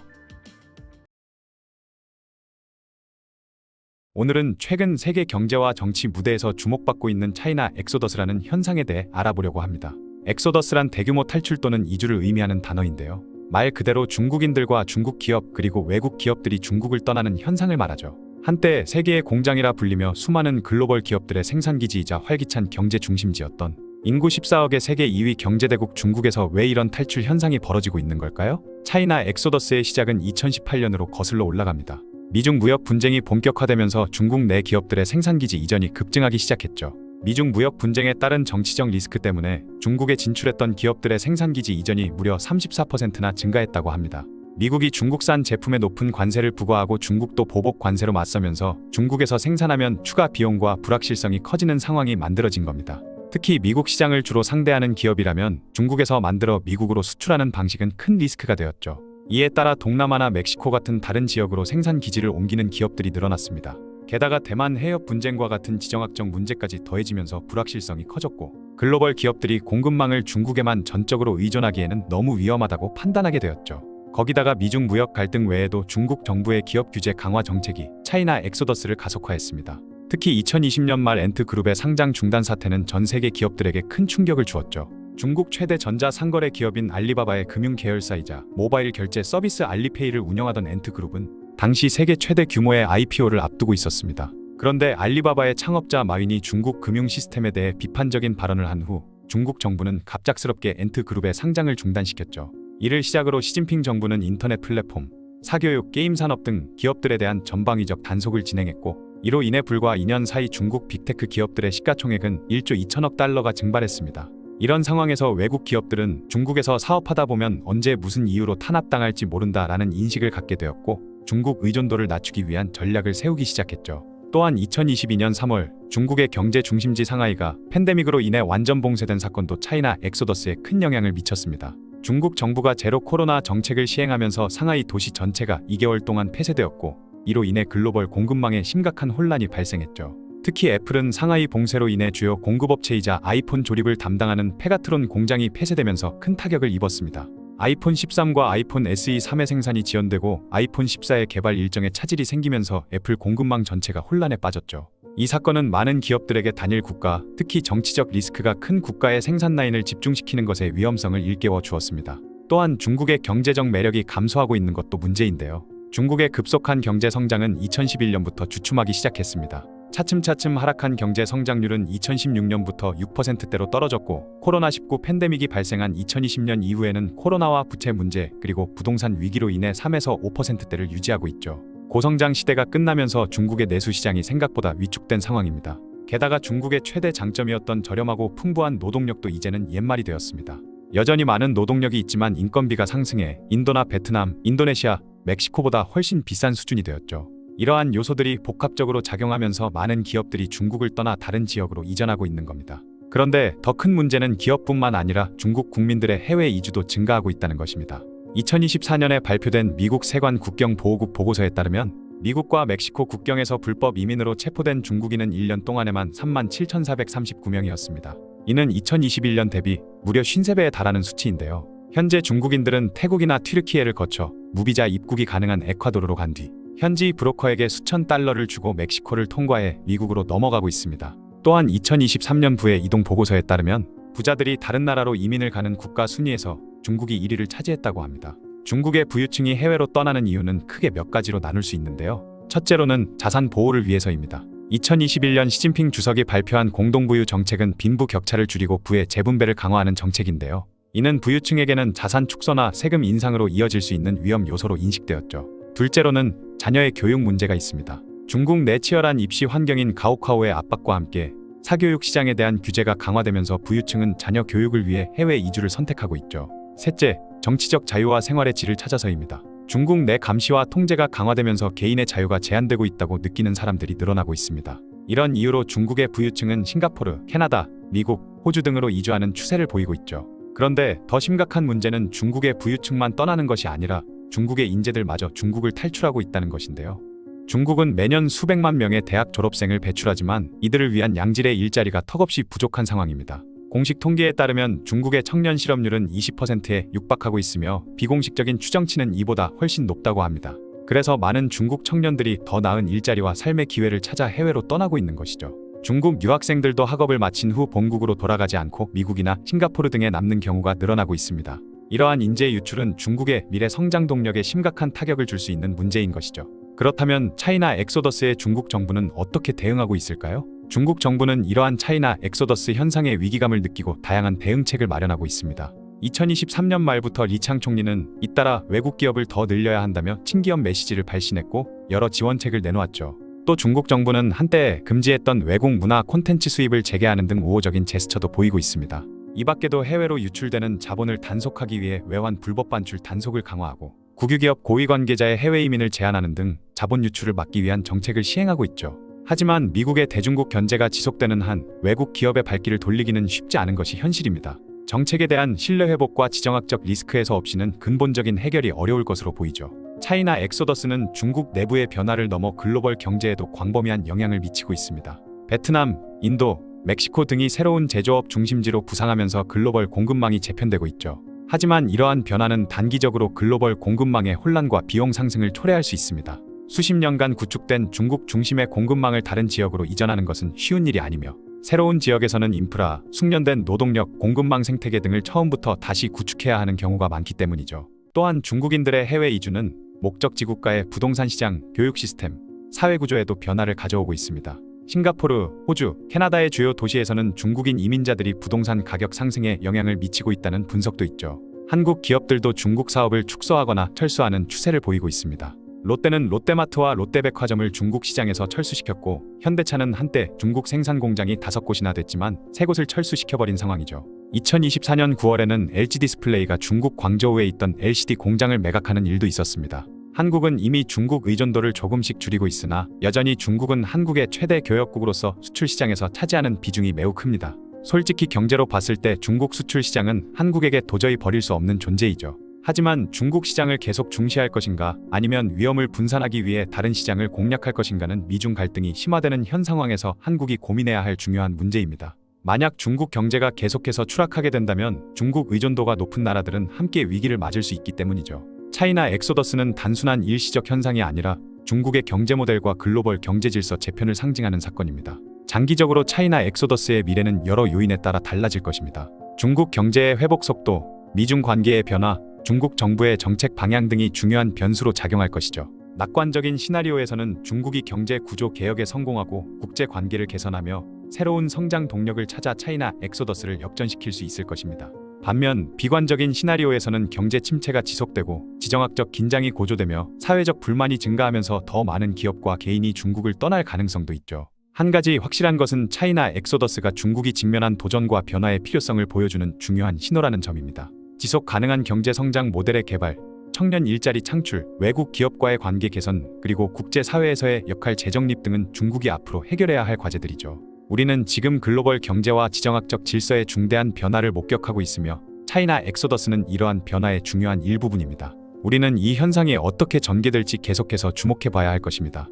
Speaker 1: 오늘은 최근 세계 경제와 정치 무대에서 주목받고 있는 차이나 엑소더스라는 현상에 대해 알아보려고 합니다. 엑소더스란 대규모 탈출 또는 이주를 의미하는 단어인데요. 말 그대로 중국인들과 중국 기업 그리고 외국 기업들이 중국을 떠나는 현상을 말하죠. 한때 세계의 공장이라 불리며 수많은 글로벌 기업들의 생산기지이자 활기찬 경제 중심지였던 인구 14억의 세계 2위 경제대국 중국에서 왜 이런 탈출 현상이 벌어지고 있는 걸까요? 차이나 엑소더스의 시작은 2018년으로 거슬러 올라갑니다. 미중 무역 분쟁이 본격화되면서 중국 내 기업들의 생산기지 이전이 급증하기 시작했죠. 미중 무역 분쟁에 따른 정치적 리스크 때문에 중국에 진출했던 기업들의 생산기지 이전이 무려 34%나 증가했다고 합니다. 미국이 중국산 제품에 높은 관세를 부과하고 중국도 보복 관세로 맞서면서 중국에서 생산하면 추가 비용과 불확실성이 커지는 상황이 만들어진 겁니다. 특히 미국 시장을 주로 상대하는 기업이라면 중국에서 만들어 미국으로 수출하는 방식은 큰 리스크가 되었죠. 이에 따라 동남아나 멕시코 같은 다른 지역으로 생산 기지를 옮기는 기업들이 늘어났습니다. 게다가 대만 해협 분쟁과 같은 지정학적 문제까지 더해지면서 불확실성이 커졌고 글로벌 기업들이 공급망을 중국에만 전적으로 의존하기에는 너무 위험하다고 판단하게 되었죠. 거기다가 미중 무역 갈등 외에도 중국 정부의 기업 규제 강화 정책이 차이나 엑소더스를 가속화했습니다. 특히 2020년 말 엔트그룹의 상장 중단 사태는 전 세계 기업들에게 큰 충격을 주었죠. 중국 최대 전자 상거래 기업인 알리바바의 금융 계열사이자 모바일 결제 서비스 알리페이를 운영하던 엔트그룹은 당시 세계 최대 규모의 IPO를 앞두고 있었습니다. 그런데 알리바바의 창업자 마윈이 중국 금융 시스템에 대해 비판적인 발언을 한 후 중국 정부는 갑작스럽게 엔트그룹의 상장을 중단시켰죠. 이를 시작으로 시진핑 정부는 인터넷 플랫폼, 사교육, 게임 산업 등 기업들에 대한 전방위적 단속을 진행했고 이로 인해 불과 2년 사이 중국 빅테크 기업들의 시가총액은 1조 2천억 달러가 증발했습니다. 이런 상황에서 외국 기업들은 중국에서 사업하다 보면 언제 무슨 이유로 탄압당할지 모른다라는 인식을 갖게 되었고 중국 의존도를 낮추기 위한 전략을 세우기 시작했죠. 또한 2022년 3월 중국의 경제 중심지 상하이가 팬데믹으로 인해 완전 봉쇄된 사건도 차이나 엑소더스에 큰 영향을 미쳤습니다. 중국 정부가 제로 코로나 정책을 시행하면서 상하이 도시 전체가 2개월 동안 폐쇄되었고 이로 인해 글로벌 공급망에 심각한 혼란이 발생했죠. 특히 애플은 상하이 봉쇄로 인해 주요 공급업체이자 아이폰 조립을 담당하는 페가트론 공장이 폐쇄되면서 큰 타격을 입었습니다. 아이폰 13과 아이폰 SE 3의 생산이 지연되고 아이폰 14의 개발 일정에 차질이 생기면서 애플 공급망 전체가 혼란에 빠졌죠. 이 사건은 많은 기업들에게 단일 국가, 특히 정치적 리스크가 큰 국가의 생산 라인을 집중시키는 것의 위험성을 일깨워 주었습니다. 또한 중국의 경제적 매력이 감소하고 있는 것도 문제인데요. 중국의 급속한 경제 성장은 2011년부터 주춤하기 시작했습니다. 차츰차츰 하락한 경제 성장률은 2016년부터 6%대로 떨어졌고 코로나19 팬데믹이 발생한 2020년 이후에는 코로나와 부채 문제 그리고 부동산 위기로 인해 3에서 5%대를 유지하고 있죠. 고성장 시대가 끝나면서 중국의 내수 시장이 생각보다 위축된 상황입니다. 게다가 중국의 최대 장점이었던 저렴하고 풍부한 노동력도 이제는 옛말이 되었습니다. 여전히 많은 노동력이 있지만 인건비가 상승해 인도나 베트남, 인도네시아, 멕시코보다 훨씬 비싼 수준이 되었죠. 이러한 요소들이 복합적으로 작용하면서 많은 기업들이 중국을 떠나 다른 지역으로 이전하고 있는 겁니다. 그런데 더 큰 문제는 기업뿐만 아니라 중국 국민들의 해외 이주도 증가하고 있다는 것입니다. 2024년에 발표된 미국 세관 국경보호국 보고서에 따르면 미국과 멕시코 국경에서 불법 이민으로 체포된 중국인은 1년 동안에만 37,439명이었습니다. 이는 2021년 대비 무려 53배에 달하는 수치인데요. 현재 중국인들은 태국이나 튀르키예를 거쳐 무비자 입국이 가능한 에콰도르로 간 뒤 현지 브로커에게 수천 달러를 주고 멕시코를 통과해 미국으로 넘어가고 있습니다. 또한 2023년부의 이동 보고서에 따르면 부자들이 다른 나라로 이민을 가는 국가 순위에서 중국이 1위를 차지했다고 합니다. 중국의 부유층이 해외로 떠나는 이유는 크게 몇 가지로 나눌 수 있는데요. 첫째로는 자산 보호를 위해서입니다. 2021년 시진핑 주석이 발표한 공동부유 정책은 빈부 격차를 줄이고 부의 재분배를 강화하는 정책인데요. 이는 부유층에게는 자산 축소나 세금 인상으로 이어질 수 있는 위험 요소로 인식되었죠. 둘째로는 자녀의 교육 문제가 있습니다. 중국 내 치열한 입시 환경인 가오카오의 압박과 함께 사교육 시장에 대한 규제가 강화되면서 부유층은 자녀 교육을 위해 해외 이주를 선택하고 있죠. 셋째, 정치적 자유와 생활의 질을 찾아서입니다. 중국 내 감시와 통제가 강화되면서 개인의 자유가 제한되고 있다고 느끼는 사람들이 늘어나고 있습니다. 이런 이유로 중국의 부유층은 싱가포르, 캐나다, 미국, 호주 등으로 이주하는 추세를 보이고 있죠. 그런데 더 심각한 문제는 중국의 부유층만 떠나는 것이 아니라 중국의 인재들마저 중국을 탈출하고 있다는 것인데요. 중국은 매년 수백만 명의 대학 졸업생을 배출하지만 이들을 위한 양질의 일자리가 턱없이 부족한 상황입니다. 공식 통계에 따르면 중국의 청년 실업률은 20%에 육박하고 있으며 비공식적인 추정치는 이보다 훨씬 높다고 합니다. 그래서 많은 중국 청년들이 더 나은 일자리와 삶의 기회를 찾아 해외로 떠나고 있는 것이죠. 중국 유학생들도 학업을 마친 후 본국으로 돌아가지 않고 미국이나 싱가포르 등에 남는 경우가 늘어나고 있습니다. 이러한 인재 유출은 중국의 미래 성장 동력에 심각한 타격을 줄 수 있는 문제인 것이죠. 그렇다면 차이나 엑소더스의 중국 정부는 어떻게 대응하고 있을까요? 중국 정부는 이러한 차이나 엑소더스 현상에 위기감을 느끼고 다양한 대응책을 마련하고 있습니다. 2023년 말부터 리창 총리는 잇따라 외국 기업을 더 늘려야 한다며 친기업 메시지를 발신했고 여러 지원책을 내놓았죠. 또 중국 정부는 한때 금지했던 외국 문화 콘텐츠 수입을 재개하는 등 우호적인 제스처도 보이고 있습니다. 이 밖에도 해외로 유출되는 자본을 단속하기 위해 외환 불법 반출 단속을 강화하고 국유기업 고위 관계자의 해외 이민을 제한하는 등 자본 유출을 막기 위한 정책을 시행하고 있죠. 하지만 미국의 대중국 견제가 지속되는 한 외국 기업의 발길을 돌리기는 쉽지 않은 것이 현실입니다. 정책에 대한 신뢰 회복과 지정학적 리스크 해소 없이는 근본적인 해결이 어려울 것으로 보이죠. 차이나 엑소더스는 중국 내부의 변화를 넘어 글로벌 경제에도 광범위한 영향을 미치고 있습니다. 베트남, 인도, 멕시코 등이 새로운 제조업 중심지로 부상하면서 글로벌 공급망이 재편되고 있죠. 하지만 이러한 변화는 단기적으로 글로벌 공급망의 혼란과 비용 상승을 초래할 수 있습니다. 수십 년간 구축된 중국 중심의 공급망을 다른 지역으로 이전하는 것은 쉬운 일이 아니며 새로운 지역에서는 인프라, 숙련된 노동력, 공급망 생태계 등을 처음부터 다시 구축해야 하는 경우가 많기 때문이죠. 또한 중국인들의 해외 이주는 목적지 국가의 부동산 시장, 교육 시스템, 사회 구조에도 변화를 가져오고 있습니다. 싱가포르, 호주, 캐나다의 주요 도시에서는 중국인 이민자들이 부동산 가격 상승에 영향을 미치고 있다는 분석도 있죠. 한국 기업들도 중국 사업을 축소하거나 철수하는 추세를 보이고 있습니다. 롯데는 롯데마트와 롯데백화점을 중국 시장에서 철수시켰고 현대차는 한때 중국 생산 공장이 5곳이나 됐지만 3곳을 철수시켜버린 상황이죠. 2024년 9월에는 LG디스플레이가 중국 광저우에 있던 LCD 공장을 매각하는 일도 있었습니다. 한국은 이미 중국 의존도를 조금씩 줄이고 있으나 여전히 중국은 한국의 최대 교역국으로서 수출 시장에서 차지하는 비중이 매우 큽니다. 솔직히 경제로 봤을 때 중국 수출 시장은 한국에게 도저히 버릴 수 없는 존재이죠. 하지만 중국 시장을 계속 중시할 것인가 아니면 위험을 분산하기 위해 다른 시장을 공략할 것인가는 미중 갈등이 심화되는 현 상황에서 한국이 고민해야 할 중요한 문제입니다. 만약 중국 경제가 계속해서 추락하게 된다면 중국 의존도가 높은 나라들은 함께 위기를 맞을 수 있기 때문이죠. 차이나 엑소더스는 단순한 일시적 현상이 아니라 중국의 경제 모델과 글로벌 경제 질서 재편을 상징하는 사건입니다. 장기적으로 차이나 엑소더스의 미래는 여러 요인에 따라 달라질 것입니다. 중국 경제의 회복 속도, 미중 관계의 변화, 중국 정부의 정책 방향 등이 중요한 변수로 작용할 것이죠. 낙관적인 시나리오에서는 중국이 경제 구조 개혁에 성공하고 국제 관계를 개선하며 새로운 성장 동력을 찾아 차이나 엑소더스를 역전시킬 수 있을 것입니다. 반면 비관적인 시나리오에서는 경제 침체가 지속되고 지정학적 긴장이 고조되며 사회적 불만이 증가하면서 더 많은 기업과 개인이 중국을 떠날 가능성도 있죠. 한 가지 확실한 것은 차이나 엑소더스가 중국이 직면한 도전과 변화의 필요성을 보여주는 중요한 신호라는 점입니다. 지속 가능한 경제 성장 모델의 개발, 청년 일자리 창출, 외국 기업과의 관계 개선, 그리고 국제사회에서의 역할 재정립 등은 중국이 앞으로 해결해야 할 과제들이죠. 우리는 지금 글로벌 경제와 지정학적 질서의 중대한 변화를 목격하고 있으며 차이나 엑소더스는 이러한 변화의 중요한 일부분입니다. 우리는 이 현상이 어떻게 전개될지 계속해서 주목해 봐야 할 것입니다.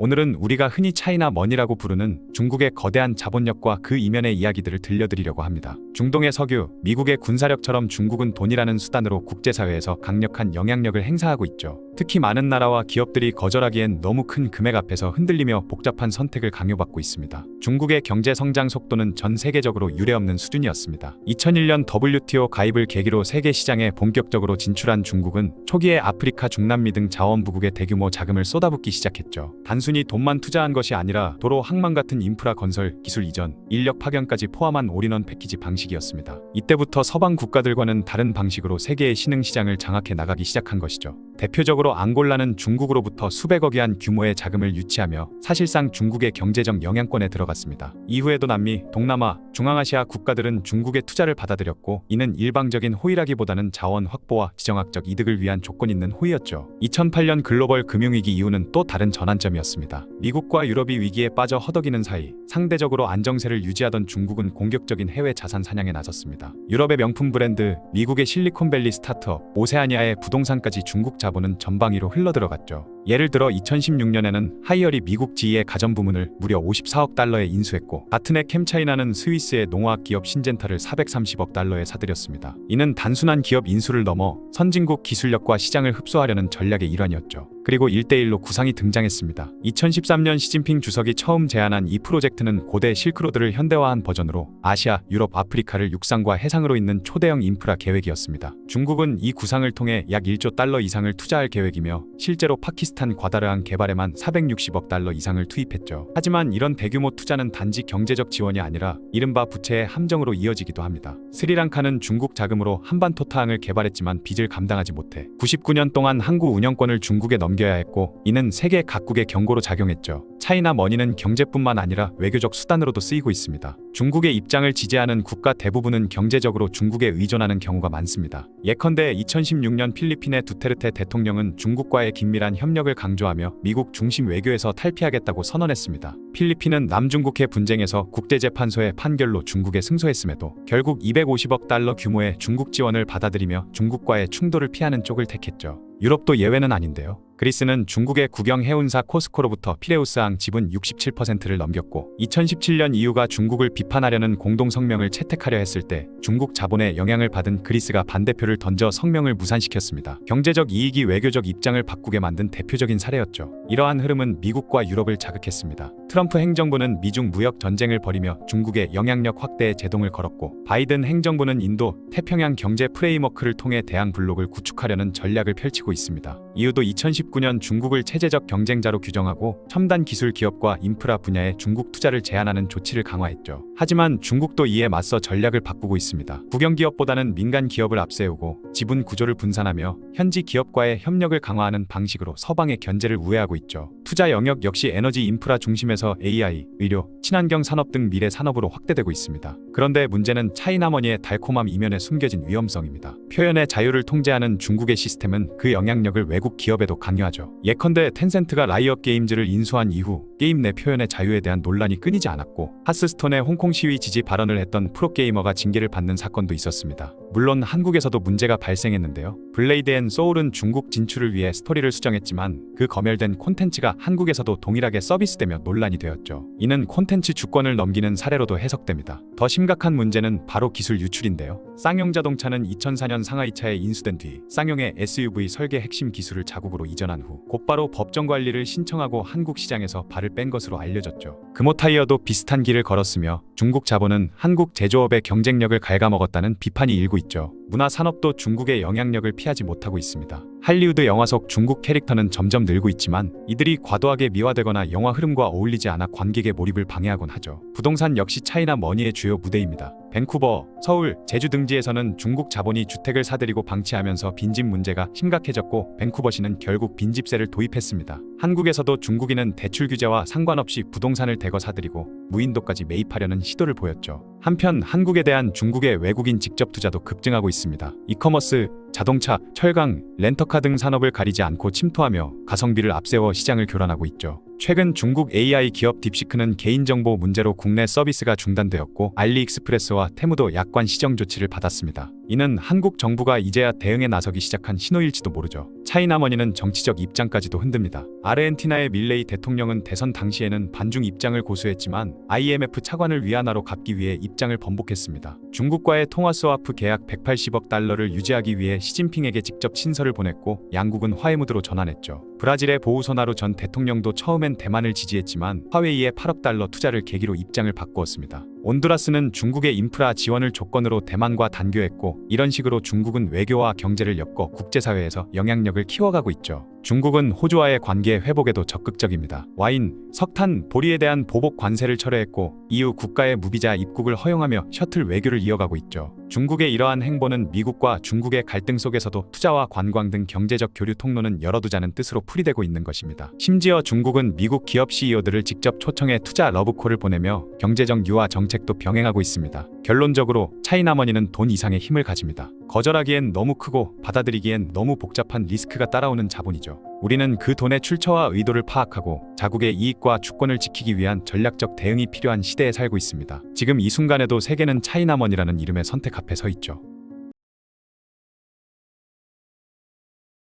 Speaker 1: 오늘은 우리가 흔히 차이나 머니라고 부르는 중국의 거대한 자본력과 그 이면의 이야기들을 들려드리려고 합니다. 중동의 석유, 미국의 군사력처럼 중국은 돈이라는 수단으로 국제사회에서 강력한 영향력을 행사하고 있죠. 특히 많은 나라와 기업들이 거절하기엔 너무 큰 금액 앞에서 흔들리며 복잡한 선택을 강요받고 있습니다. 중국의 경제 성장 속도는 전 세계적으로 유례없는 수준이었습니다. 2001년 WTO 가입을 계기로 세계 시장에 본격적으로 진출한 중국은 초기에 아프리카, 중남미 등 자원부국에 대규모 자금을 쏟아붓기 시작했죠. 단순히 돈만 투자한 것이 아니라 도로, 항만 같은 인프라 건설, 기술 이전, 인력 파견까지 포함한 올인원 패키지 방식이었습니다. 이때부터 서방 국가들과는 다른 방식으로 세계의 신흥시장을 장악해 나가기 시작한 것이죠. 대표적으로 앙골라는 중국으로부터 수백억위안 규모의 자금을 유치하며 사실상 중국의 경제적 영향권에 들어갔습니다. 이후에도 남미, 동남아, 중앙아시아 국가들은 중국의 투자를 받아들였고, 이는 일방적인 호의라기보다는 자원 확보와 지정학적 이득을 위한 조건 있는 호의였죠. 2008년 글로벌 금융위기 이후는 또 다른 전환점이었습니다. 미국과 유럽이 위기에 빠져 허덕이는 사이 상대적으로 안정세를 유지하던 중국은 공격적인 해외 자산 사냥에 나섰습니다. 유럽의 명품 브랜드, 미국의 실리콘밸리 스타트업, 오세아니아의 부동산까지 중국 자본은 전방위로 흘러들어갔죠. 예를 들어 2016년에는 하이어리 미국 지위의 가전 부문을 무려 54억 달러에 인수했고, 같은 해 캠차이나는 스위스의 농화학 기업 신젠타를 430억 달러에 사들였습니다. 이는 단순한 기업 인수를 넘어 선진국 기술력과 시장을 흡수하려는 전략의 일환이었죠. 그리고 1대1로 구상이 등장했습니다. 2013년 시진핑 주석이 처음 제안한 이 프로젝트는 고대 실크로드를 현대화한 버전으로 아시아, 유럽, 아프리카를 육상과 해상으로 잇는 초대형 인프라 계획이었습니다. 중국은 이 구상을 통해 약 1조 달러 이상을 투자할 계획이며 실제로 파키스탄 과다르항 개발에만 460억 달러 이상을 투입했죠. 하지만 이런 대규모 투자는 단지 경제적 지원이 아니라 이른바 부채의 함정으로 이어지기도 합니다. 스리랑카는 중국 자금으로 한반토타항을 개발했지만 빚을 감당하지 못해 99년 동안 항구 운영권을 중국에 넘겨야 했고, 이는 세계 각국의 경고로 작용했죠. 차이나 머니는 경제뿐만 아니라 외교적 수단으로도 쓰이고 있습니다. 중국의 입장을 지지하는 국가 대부분은 경제적으로 중국에 의존하는 경우가 많습니다. 예컨대 2016년 필리핀의 두테르테 대통령은 중국과의 긴밀한 협력을 강조하며 미국 중심 외교에서 탈피하겠다고 선언했습니다. 필리핀은 남중국해 분쟁에서 국제재판소의 판결로 중국에 승소했음에도 결국 250억 달러 규모의 중국 지원을 받아들이며 중국과의 충돌을 피하는 쪽을 택했죠. 유럽도 예외는 아닌데요. 그리스는 중국의 국영 해운사 코스코로부터 피레우스항 지분 67%를 넘겼고, 2017년 EU가 중국을 비판하려는 공동성명을 채택하려 했을 때 중국 자본의 영향을 받은 그리스가 반대표를 던져 성명을 무산시켰습니다. 경제적 이익이 외교적 입장을 바꾸게 만든 대표적인 사례였죠. 이러한 흐름은 미국과 유럽을 자극했습니다. 트럼프 행정부는 미중 무역 전쟁을 벌이며 중국의 영향력 확대에 제동을 걸었고, 바이든 행정부는 인도, 태평양 경제 프레임워크를 통해 대항 블록을 구축하려는 전략을 펼치고 있습니다. 이유도 2019년 중국을 체제적 경쟁자로 규정하고 첨단 기술 기업과 인프라 분야에 중국 투자를 제한하는 조치를 강화했죠. 하지만 중국도 이에 맞서 전략을 바꾸고 있습니다. 국영 기업보다는 민간 기업을 앞세우고 지분 구조를 분산하며 현지 기업과의 협력을 강화하는 방식으로 서방의 견제를 우회하고 있죠. 투자 영역 역시 에너지 인프라 중심에서 AI, 의료, 친환경 산업 등 미래 산업으로 확대되고 있습니다. 그런데 문제는 차이나머니의 달콤함 이면에 숨겨진 위험성입니다. 표현의 자유를 통제하는 중국의 시스템은 그 영향력을 외국 기업에도 강요하죠. 예컨대 텐센트가 라이엇 게임즈를 인수한 이후 게임 내 표현의 자유에 대한 논란이 끊이지 않았고, 하스스톤의 홍콩 시위 지지 발언을 했던 프로게이머가 징계를 받는 사건도 있었습니다. 물론 한국에서도 문제가 발생했는데요. 블레이드 앤 소울은 중국 진출을 위해 스토리를 수정했지만 그 검열된 콘텐츠가 한국에서도 동일하게 서비스되며 논란이 되었죠. 이는 콘텐츠 주권을 넘기는 사례로도 해석됩니다. 더 심각한 문제는 바로 기술 유출인데요. 쌍용자동차는 2004년 상하이차에 인수된 뒤 쌍용의 SUV 설계 핵심 기술을 자국으로 이전한 후 곧바로 법정 관리를 신청하고 한국 시장에서 발을 뺀 것으로 알려졌죠. 금호타이어도 비슷한 길을 걸었으며 중국 자본은 한국 제조업의 경쟁력을 갉아먹었다는 비판이 일고 있죠. 문화산업도 중국의 영향력을 피하지 못하고 있습니다. 할리우드 영화 속 중국 캐릭터는 점점 늘고 있지만 이들이 과도하게 미화되거나 영화 흐름과 어울리지 않아 관객의 몰입을 방해하곤 하죠. 부동산 역시 차이나 머니의 주요 무대입니다. 밴쿠버, 서울, 제주 등지에서는 중국 자본이 주택을 사들이고 방치하면서 빈집 문제가 심각해졌고, 밴쿠버시는 결국 빈집세를 도입했습니다. 한국에서도 중국인은 대출 규제와 상관없이 부동산을 대거 사들이고 무인도까지 매입하려는 시도를 보였죠. 한편 한국에 대한 중국의 외국인 직접 투자도 급증하고 있습니다. 이커머스, 자동차, 철강, 렌터카 등 산업을 가리지 않고 침투하며 가성비를 앞세워 시장을 교란하고 있죠. 최근 중국 AI 기업 딥시크는 개인정보 문제로 국내 서비스가 중단되었고 알리익스프레스와 테무도 약관 시정 조치를 받았습니다. 이는 한국 정부가 이제야 대응에 나서기 시작한 신호일지도 모르죠. 차이나머니는 정치적 입장까지도 흔듭니다. 아르헨티나의 밀레이 대통령은 대선 당시에는 반중 입장을 고수했지만 IMF 차관을 위안화로 갚기 위해 입장을 번복했습니다. 중국과의 통화 스와프 계약 180억 달러를 유지하기 위해 시진핑에게 직접 친서를 보냈고 양국은 화해 무드로 전환했죠. 브라질의 보우소나루 전 대통령도 처음엔 대만을 지지했지만 화웨이의 8억 달러 투자를 계기로 입장을 바꾸었습니다. 온두라스는 중국의 인프라 지원을 조건으로 대만과 단교했고 이런 식으로 중국은 외교와 경제를 엮어 국제사회에서 영향력을 키워가고 있죠. 중국은 호주와의 관계 회복에도 적극적입니다. 와인, 석탄, 보리에 대한 보복 관세를 철회했고 EU 국가의 무비자 입국을 허용하며 셔틀 외교를 이어가고 있죠. 중국의 이러한 행보는 미국과 중국의 갈등 속에서도 투자와 관광 등 경제적 교류 통로는 열어두자는 뜻으로 풀이되고 있는 것입니다. 심지어 중국은 미국 기업 CEO들을 직접 초청해 투자 러브콜을 보내며 경제적 유화 정책도 병행하고 있습니다. 결론적으로 차이나머니는 돈 이상의 힘을 가집니다. 거절하기엔 너무 크고 받아들이기엔 너무 복잡한 리스크가 따라오는 자본이죠. 우리는 그 돈의 출처와 의도를 파악하고 자국의 이익과 주권을 지키기 위한 전략적 대응이 필요한 시대에 살고 있습니다. 지금 이 순간에도 세계는 차이나머니라는 이름의 선택 앞에 서 있죠.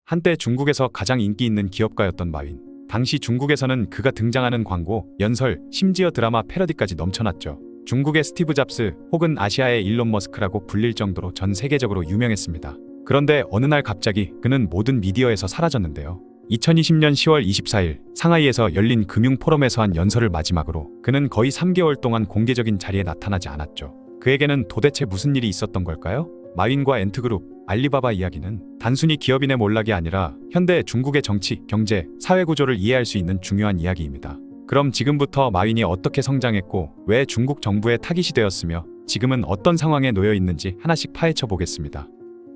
Speaker 1: 한때 중국에서 가장 인기 있는 기업가였던 마윈. 당시 중국에서는 그가 등장하는 광고, 연설, 심지어 드라마 패러디까지 넘쳐났죠. 중국의 스티브 잡스 혹은 아시아의 일론 머스크라고 불릴 정도로 전 세계적으로 유명했습니다. 그런데 어느 날 갑자기 그는 모든 미디어에서 사라졌는데요. 2020년 10월 24일 상하이에서 열린 금융 포럼에서 한 연설을 마지막으로 그는 거의 3개월 동안 공개적인 자리에 나타나지 않았죠. 그에게는 도대체 무슨 일이 있었던 걸까요? 마윈과 엔트그룹, 알리바바 이야기는 단순히 기업인의 몰락이 아니라 현대 중국의 정치, 경제, 사회 구조를 이해할 수 있는 중요한 이야기입니다. 그럼 지금부터 마윈이 어떻게 성장했고 왜 중국 정부에 타깃이 되었으며 지금은 어떤 상황에 놓여 있는지 하나씩 파헤쳐 보겠습니다.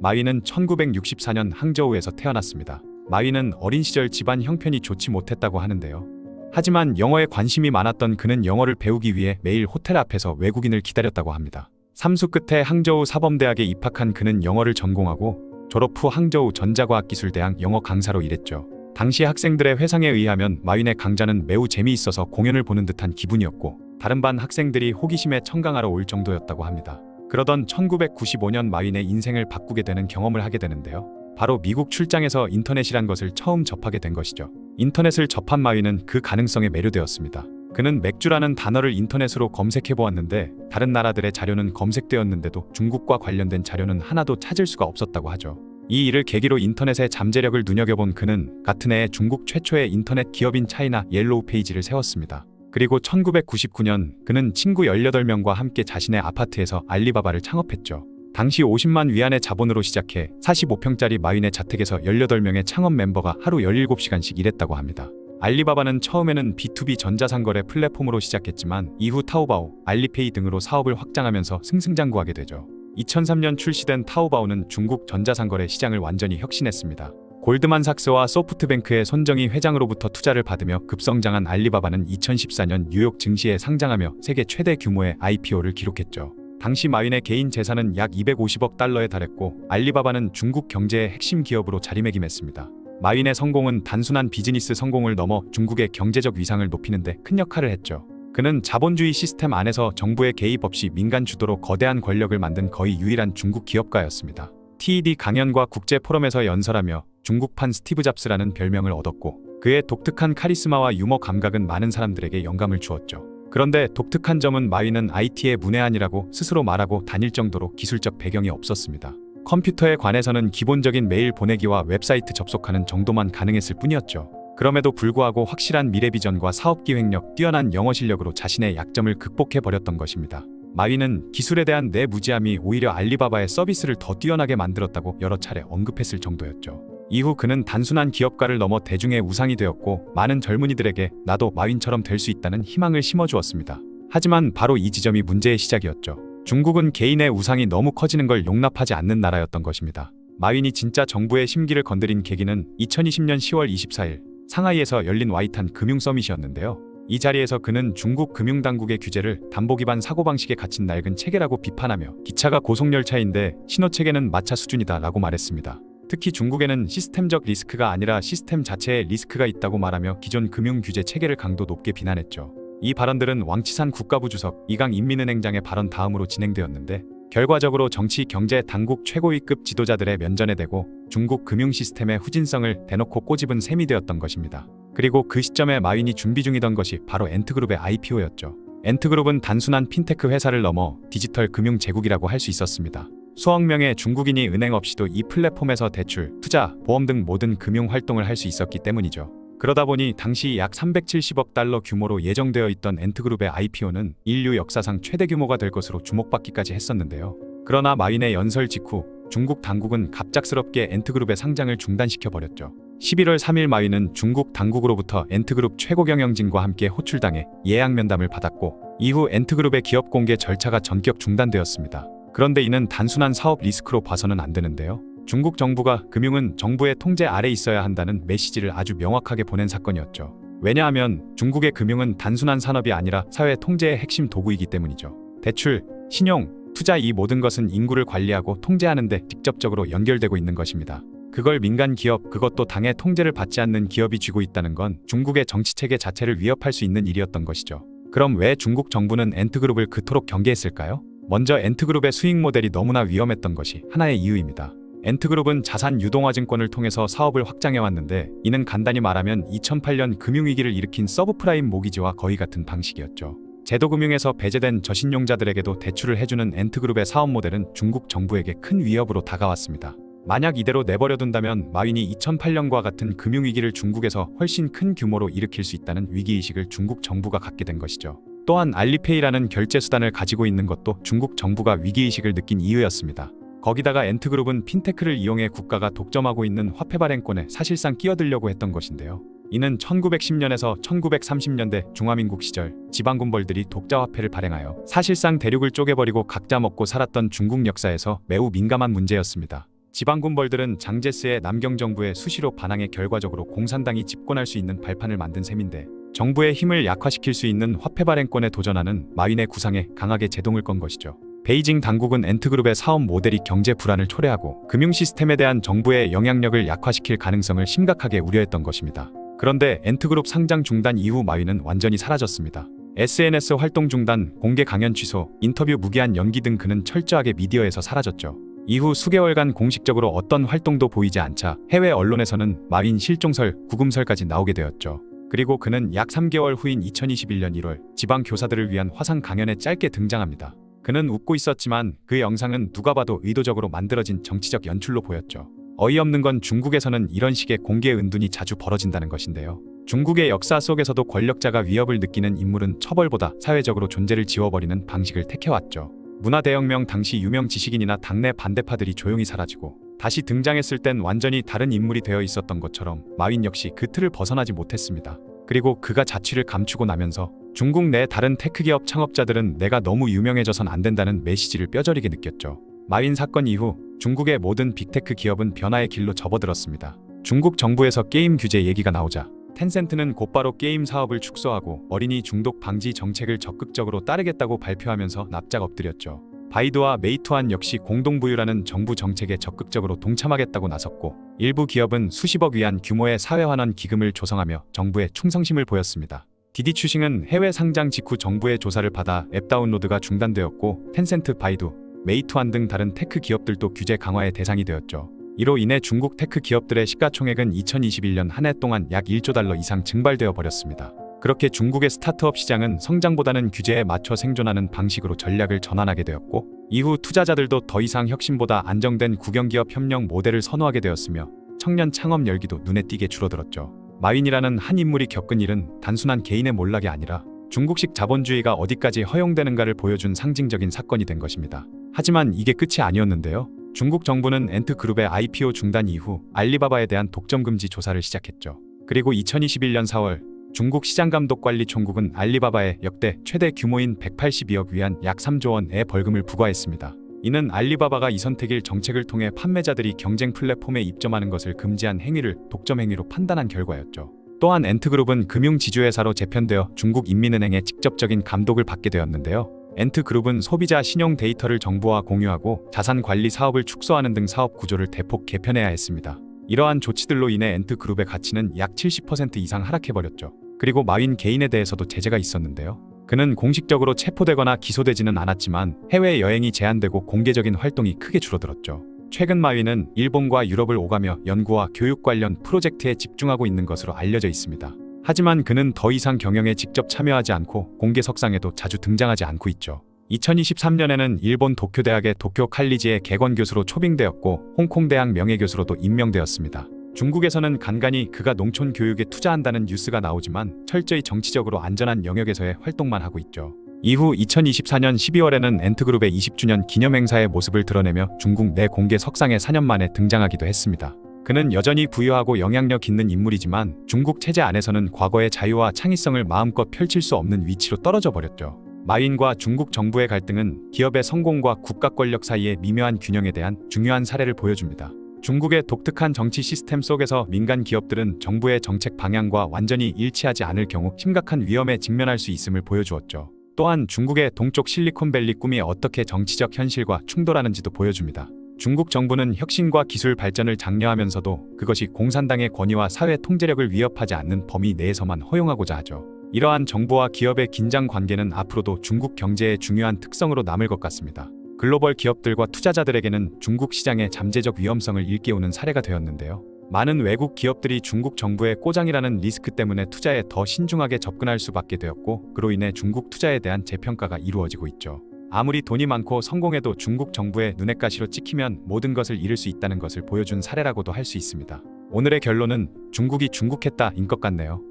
Speaker 1: 마윈은 1964년 항저우에서 태어났습니다. 마윈은 어린 시절 집안 형편이 좋지 못했다고 하는데요. 하지만 영어에 관심이 많았던 그는 영어를 배우기 위해 매일 호텔 앞에서 외국인을 기다렸다고 합니다. 삼수 끝에 항저우 사범대학에 입학한 그는 영어를 전공하고 졸업 후 항저우 전자과학기술대학 영어 강사로 일했죠. 당시 학생들의 회상에 의하면 마윈의 강좌는 매우 재미있어서 공연을 보는 듯한 기분이었고 다른 반 학생들이 호기심에 청강하러 올 정도였다고 합니다. 그러던 1995년 마윈의 인생을 바꾸게 되는 경험을 하게 되는데요. 바로 미국 출장에서 인터넷이란 것을 처음 접하게 된 것이죠. 인터넷을 접한 마윈은 그 가능성에 매료되었습니다. 그는 맥주라는 단어를 인터넷으로 검색해보았는데 다른 나라들의 자료는 검색되었는데도 중국과 관련된 자료는 하나도 찾을 수가 없었다고 하죠. 이 일을 계기로 인터넷의 잠재력을 눈여겨본 그는 같은 해에 중국 최초의 인터넷 기업인 차이나 옐로우 페이지를 세웠습니다. 그리고 1999년 그는 친구 18명과 함께 자신의 아파트에서 알리바바를 창업했죠. 당시 50만 위안의 자본으로 시작해 45평짜리 마윈의 자택에서 18명의 창업 멤버가 하루 17시간씩 일했다고 합니다. 알리바바는 처음에는 B2B 전자상거래 플랫폼으로 시작했지만 이후 타오바오, 알리페이 등으로 사업을 확장하면서 승승장구하게 되죠. 2003년 출시된 타오바오는 중국 전자상거래 시장을 완전히 혁신했습니다. 골드만삭스와 소프트뱅크의 손정희 회장으로부터 투자를 받으며 급성장한 알리바바는 2014년 뉴욕 증시에 상장하며 세계 최대 규모의 IPO를 기록했죠. 당시 마윈의 개인 재산은 약 250억 달러에 달했고 알리바바는 중국 경제의 핵심 기업으로 자리매김했습니다. 마윈의 성공은 단순한 비즈니스 성공을 넘어 중국의 경제적 위상을 높이는 데 큰 역할을 했죠. 그는 자본주의 시스템 안에서 정부의 개입 없이 민간 주도로 거대한 권력을 만든 거의 유일한 중국 기업가였습니다. TED 강연과 국제 포럼에서 연설하며 중국판 스티브 잡스라는 별명을 얻었고 그의 독특한 카리스마와 유머 감각은 많은 사람들에게 영감을 주었죠. 그런데 독특한 점은 마윈은 IT의 문외한이라고 스스로 말하고 다닐 정도로 기술적 배경이 없었습니다. 컴퓨터에 관해서는 기본적인 메일 보내기와 웹사이트 접속하는 정도만 가능했을 뿐이었죠. 그럼에도 불구하고 확실한 미래 비전과 사업 기획력, 뛰어난 영어 실력으로 자신의 약점을 극복해버렸던 것입니다. 마윈은 기술에 대한 내 무지함이 오히려 알리바바의 서비스를 더 뛰어나게 만들었다고 여러 차례 언급했을 정도였죠. 이후 그는 단순한 기업가를 넘어 대중의 우상이 되었고 많은 젊은이들에게 나도 마윈처럼 될 수 있다는 희망을 심어주었습니다. 하지만 바로 이 지점이 문제의 시작이었죠. 중국은 개인의 우상이 너무 커지는 걸 용납하지 않는 나라였던 것입니다. 마윈이 진짜 정부의 심기를 건드린 계기는 2020년 10월 24일 상하이에서 열린 와이탄 금융 서밋이었는데요. 이 자리에서 그는 중국 금융당국의 규제를 담보 기반 사고방식에 갇힌 낡은 체계라고 비판하며 기차가 고속열차인데 신호체계는 마차 수준이다라고 말했습니다. 특히 중국에는 시스템적 리스크가 아니라 시스템 자체에 리스크가 있다고 말하며 기존 금융규제 체계를 강도 높게 비난했죠. 이 발언들은 왕치산 국가부 주석 이강 인민은행장의 발언 다음으로 진행되었는데 결과적으로 정치 경제 당국 최고위급 지도자들의 면전에 대고 중국 금융 시스템의 후진성을 대놓고 꼬집은 셈이 되었던 것입니다. 그리고 그 시점에 마윈이 준비 중이던 것이 바로 엔트그룹의 IPO였죠. 엔트그룹은 단순한 핀테크 회사를 넘어 디지털 금융 제국이라고 할 수 있었습니다. 수억 명의 중국인이 은행 없이도 이 플랫폼에서 대출, 투자, 보험 등 모든 금융 활동을 할 수 있었기 때문이죠. 그러다 보니 당시 약 370억 달러 규모로 예정되어 있던 엔트그룹의 IPO는 인류 역사상 최대 규모가 될 것으로 주목받기까지 했었는데요. 그러나 마윈의 연설 직후 중국 당국은 갑작스럽게 엔트그룹의 상장을 중단시켜버렸죠. 11월 3일 마윈은 중국 당국으로부터 엔트그룹 최고 경영진과 함께 호출당해 예약 면담을 받았고 이후 엔트그룹의 기업 공개 절차가 전격 중단되었습니다. 그런데 이는 단순한 사업 리스크로 봐서는 안 되는데요. 중국 정부가 금융은 정부의 통제 아래 있어야 한다는 메시지를 아주 명확하게 보낸 사건이었죠. 왜냐하면 중국의 금융은 단순한 산업이 아니라 사회 통제의 핵심 도구이기 때문이죠. 대출, 신용, 투자 이 모든 것은 인구를 관리하고 통제하는 데 직접적으로 연결되고 있는 것입니다. 그걸 민간 기업, 그것도 당의 통제를 받지 않는 기업이 쥐고 있다는 건 중국의 정치체계 자체를 위협할 수 있는 일이었던 것이죠. 그럼 왜 중국 정부는 엔트그룹을 그토록 경계했을까요? 먼저 엔트그룹의 수익 모델이 너무나 위험했던 것이 하나의 이유입니다. 엔트그룹은 자산 유동화증권을 통해서 사업을 확장해왔는데 이는 간단히 말하면 2008년 금융위기를 일으킨 서브프라임 모기지와 거의 같은 방식이었죠. 제도금융에서 배제된 저신용자들에게도 대출을 해주는 엔트그룹의 사업 모델은 중국 정부에게 큰 위협으로 다가왔습니다. 만약 이대로 내버려둔다면 마윈이 2008년과 같은 금융위기를 중국에서 훨씬 큰 규모로 일으킬 수 있다는 위기의식을 중국 정부가 갖게 된 것이죠. 또한 알리페이라는 결제수단을 가지고 있는 것도 중국 정부가 위기의식을 느낀 이유였습니다. 거기다가 엔트그룹은 핀테크를 이용해 국가가 독점하고 있는 화폐 발행권에 사실상 끼어들려고 했던 것인데요. 이는 1910년에서 1930년대 중화민국 시절 지방군벌들이 독자화폐를 발행하여 사실상 대륙을 쪼개버리고 각자 먹고 살았던 중국 역사에서 매우 민감한 문제였습니다. 지방군벌들은 장제스의 남경정부에 수시로 반항해 결과적으로 공산당이 집권할 수 있는 발판을 만든 셈인데 정부의 힘을 약화시킬 수 있는 화폐 발행권에 도전하는 마윈의 구상에 강하게 제동을 건 것이죠. 베이징 당국은 엔트그룹의 사업 모델이 경제 불안을 초래하고 금융 시스템에 대한 정부의 영향력을 약화시킬 가능성을 심각하게 우려했던 것입니다. 그런데 엔트그룹 상장 중단 이후 마윈은 완전히 사라졌습니다. SNS 활동 중단, 공개 강연 취소, 인터뷰 무기한 연기 등 그는 철저하게 미디어에서 사라졌죠. 이후 수개월간 공식적으로 어떤 활동도 보이지 않자 해외 언론에서는 마윈 실종설, 구금설까지 나오게 되었죠. 그리고 그는 약 3개월 후인 2021년 1월 지방 교사들을 위한 화상 강연에 짧게 등장합니다. 그는 웃고 있었지만 그 영상은 누가 봐도 의도적으로 만들어진 정치적 연출로 보였죠. 어이없는 건 중국에서는 이런 식의 공개 은둔이 자주 벌어진다는 것인데요. 중국의 역사 속에서도 권력자가 위협을 느끼는 인물은 처벌보다 사회적으로 존재를 지워버리는 방식을 택해왔죠. 문화대혁명 당시 유명 지식인이나 당내 반대파들이 조용히 사라지고 다시 등장했을 땐 완전히 다른 인물이 되어 있었던 것처럼 마윈 역시 그 틀을 벗어나지 못했습니다. 그리고 그가 자취를 감추고 나면서 중국 내 다른 테크기업 창업자들은 내가 너무 유명해져선 안 된다는 메시지를 뼈저리게 느꼈죠. 마윈 사건 이후 중국의 모든 빅테크 기업은 변화의 길로 접어들었습니다. 중국 정부에서 게임 규제 얘기가 나오자 텐센트는 곧바로 게임 사업을 축소하고 어린이 중독 방지 정책을 적극적으로 따르겠다고 발표하면서 납작 엎드렸죠. 바이두와 메이투안 역시 공동부유라는 정부 정책에 적극적으로 동참하겠다고 나섰고 일부 기업은 수십억 위안 규모의 사회환원 기금을 조성하며 정부에 충성심을 보였습니다. 디디추싱은 해외 상장 직후 정부의 조사를 받아 앱 다운로드가 중단되었고 텐센트, 바이두, 메이투안 등 다른 테크 기업들도 규제 강화의 대상이 되었죠. 이로 인해 중국 테크 기업들의 시가총액은 2021년 한 해 동안 약 1조 달러 이상 증발되어 버렸습니다. 그렇게 중국의 스타트업 시장은 성장보다는 규제에 맞춰 생존하는 방식으로 전략을 전환하게 되었고 이후 투자자들도 더 이상 혁신보다 안정된 국영기업 협력 모델을 선호하게 되었으며 청년 창업 열기도 눈에 띄게 줄어들었죠. 마윈이라는 한 인물이 겪은 일은 단순한 개인의 몰락이 아니라 중국식 자본주의가 어디까지 허용되는가를 보여준 상징적인 사건이 된 것입니다. 하지만 이게 끝이 아니었는데요. 중국 정부는 엔트그룹의 IPO 중단 이후 알리바바에 대한 독점 금지 조사를 시작했죠. 그리고 2021년 4월 중국 시장감독관리총국은 알리바바에 역대 최대 규모인 182억 위안 약 3조 원의 벌금을 부과했습니다. 이는 알리바바가 이선택일 정책을 통해 판매자들이 경쟁 플랫폼에 입점하는 것을 금지한 행위를 독점 행위로 판단한 결과였죠. 또한 엔트그룹은 금융지주회사로 재편되어 중국인민은행의 직접적인 감독을 받게 되었는데요. 엔트그룹은 소비자 신용 데이터를 정부와 공유하고 자산 관리 사업을 축소하는 등 사업 구조를 대폭 개편해야 했습니다. 이러한 조치들로 인해 엔트그룹의 가치는 약 70% 이상 하락해버렸죠. 그리고 마윈 개인에 대해서도 제재가 있었는데요. 그는 공식적으로 체포되거나 기소되지는 않았지만 해외여행이 제한되고 공개적인 활동이 크게 줄어들었죠. 최근 마윈은 일본과 유럽을 오가며 연구와 교육 관련 프로젝트에 집중하고 있는 것으로 알려져 있습니다. 하지만 그는 더 이상 경영에 직접 참여하지 않고 공개석상에도 자주 등장하지 않고 있죠. 2023년에는 일본 도쿄대학의 도쿄 칼리지의 객원 교수로 초빙되었고 홍콩대학 명예교수로도 임명되었습니다. 중국에서는 간간히 그가 농촌 교육에 투자한다는 뉴스가 나오지만 철저히 정치적으로 안전한 영역에서의 활동만 하고 있죠. 이후 2024년 12월에는 엔트그룹의 20주년 기념행사의 모습을 드러내며 중국 내 공개 석상에 4년 만에 등장하기도 했습니다. 그는 여전히 부유하고 영향력 있는 인물이지만 중국 체제 안에서는 과거의 자유와 창의성을 마음껏 펼칠 수 없는 위치로 떨어져 버렸죠. 마윈과 중국 정부의 갈등은 기업의 성공과 국가 권력 사이의 미묘한 균형에 대한 중요한 사례를 보여줍니다. 중국의 독특한 정치 시스템 속에서 민간 기업들은 정부의 정책 방향과 완전히 일치하지 않을 경우 심각한 위험에 직면할 수 있음을 보여주었죠. 또한 중국의 동쪽 실리콘밸리 꿈이 어떻게 정치적 현실과 충돌하는지도 보여줍니다. 중국 정부는 혁신과 기술 발전을 장려하면서도 그것이 공산당의 권위와 사회 통제력을 위협하지 않는 범위 내에서만 허용하고자 하죠. 이러한 정부와 기업의 긴장 관계는 앞으로도 중국 경제의 중요한 특성으로 남을 것 같습니다. 글로벌 기업들과 투자자들에게는 중국 시장의 잠재적 위험성을 일깨우는 사례가 되었는데요. 많은 외국 기업들이 중국 정부의 꼬장이라는 리스크 때문에 투자에 더 신중하게 접근할 수밖에 되었고 그로 인해 중국 투자에 대한 재평가가 이루어지고 있죠. 아무리 돈이 많고 성공해도 중국 정부의 눈엣 가시로 찍히면 모든 것을 잃을 수 있다는 것을 보여준 사례라고도 할 수 있습니다. 오늘의 결론은 중국이 중국했다인 것 같네요.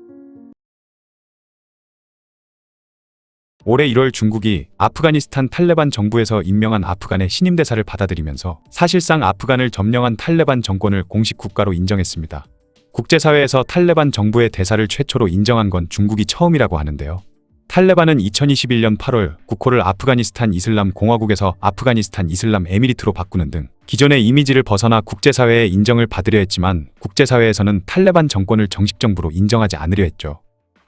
Speaker 1: 올해 1월 중국이 아프가니스탄 탈레반 정부에서 임명한 아프간의 신임 대사를 받아들이면서 사실상 아프간을 점령한 탈레반 정권을 공식 국가로 인정했습니다. 국제사회에서 탈레반 정부의 대사를 최초로 인정한 건 중국이 처음이라고 하는데요. 탈레반은 2021년 8월 국호를 아프가니스탄 이슬람 공화국에서 아프가니스탄 이슬람 에미리트로 바꾸는 등 기존의 이미지를 벗어나 국제사회의 인정을 받으려 했지만 국제사회에서는 탈레반 정권을 정식 정부로 인정하지 않으려 했죠.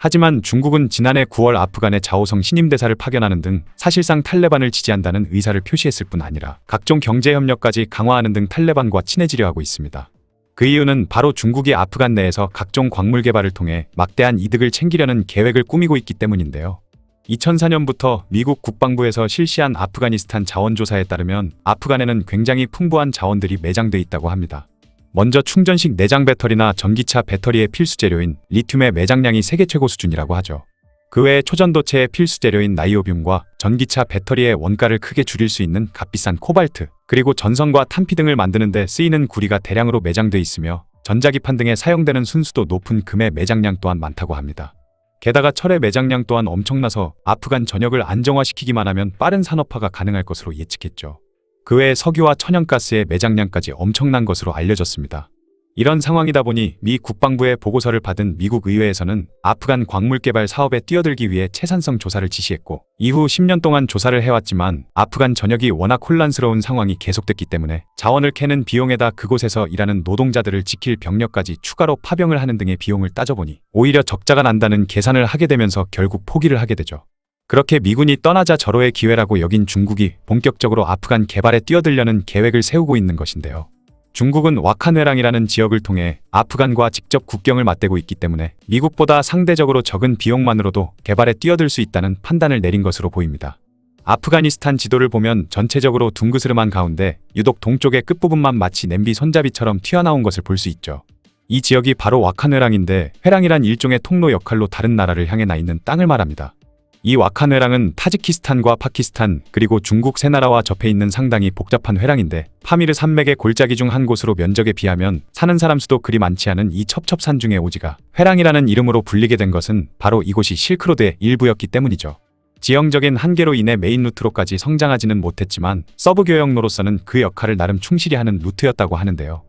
Speaker 1: 하지만 중국은 지난해 9월 아프간에 자오성 신임 대사를 파견하는 등 사실상 탈레반을 지지한다는 의사를 표시했을 뿐 아니라 각종 경제협력까지 강화하는 등 탈레반과 친해지려 하고 있습니다. 그 이유는 바로 중국이 아프간 내에서 각종 광물 개발을 통해 막대한 이득을 챙기려는 계획을 꾸미고 있기 때문인데요. 2004년부터 미국 국방부에서 실시한 아프가니스탄 자원조사에 따르면 아프간에는 굉장히 풍부한 자원들이 매장돼 있다고 합니다. 먼저 충전식 내장 배터리나 전기차 배터리의 필수 재료인 리튬의 매장량이 세계 최고 수준이라고 하죠. 그 외에 초전도체의 필수 재료인 나이오뷴과 전기차 배터리의 원가를 크게 줄일 수 있는 값비싼 코발트, 그리고 전선과 탄피 등을 만드는 데 쓰이는 구리가 대량으로 매장돼 있으며 전자기판 등에 사용되는 순수도 높은 금의 매장량 또한 많다고 합니다. 게다가 철의 매장량 또한 엄청나서 아프간 전역을 안정화시키기만 하면 빠른 산업화가 가능할 것으로 예측했죠. 그 외에 석유와 천연가스의 매장량까지 엄청난 것으로 알려졌습니다. 이런 상황이다 보니 미 국방부의 보고서를 받은 미국 의회에서는 아프간 광물 개발 사업에 뛰어들기 위해 채산성 조사를 지시했고 이후 10년 동안 조사를 해왔지만 아프간 전역이 워낙 혼란스러운 상황이 계속됐기 때문에 자원을 캐는 비용에다 그곳에서 일하는 노동자들을 지킬 병력까지 추가로 파병을 하는 등의 비용을 따져보니 오히려 적자가 난다는 계산을 하게 되면서 결국 포기를 하게 되죠. 그렇게 미군이 떠나자 절호의 기회라고 여긴 중국이 본격적으로 아프간 개발에 뛰어들려는 계획을 세우고 있는 것인데요. 중국은 와칸회랑이라는 지역을 통해 아프간과 직접 국경을 맞대고 있기 때문에 미국보다 상대적으로 적은 비용만으로도 개발에 뛰어들 수 있다는 판단을 내린 것으로 보입니다. 아프가니스탄 지도를 보면 전체적으로 둥그스름한 가운데 유독 동쪽의 끝부분만 마치 냄비 손잡이처럼 튀어나온 것을 볼 수 있죠. 이 지역이 바로 와칸회랑인데 회랑이란 일종의 통로 역할로 다른 나라를 향해 나 있는 땅을 말합니다. 이 와칸회랑은 타지키스탄과 파키스탄 그리고 중국 세 나라와 접해 있는 상당히 복잡한 회랑인데 파미르 산맥의 골짜기 중 한 곳으로 면적에 비하면 사는 사람 수도 그리 많지 않은 이 첩첩산 중의 오지가 회랑이라는 이름으로 불리게 된 것은 바로 이곳이 실크로드의 일부였기 때문이죠. 지형적인 한계로 인해 메인 루트로까지 성장하지는 못했지만 서브 교역로로서는 그 역할을 나름 충실히 하는 루트였다고 하는데요.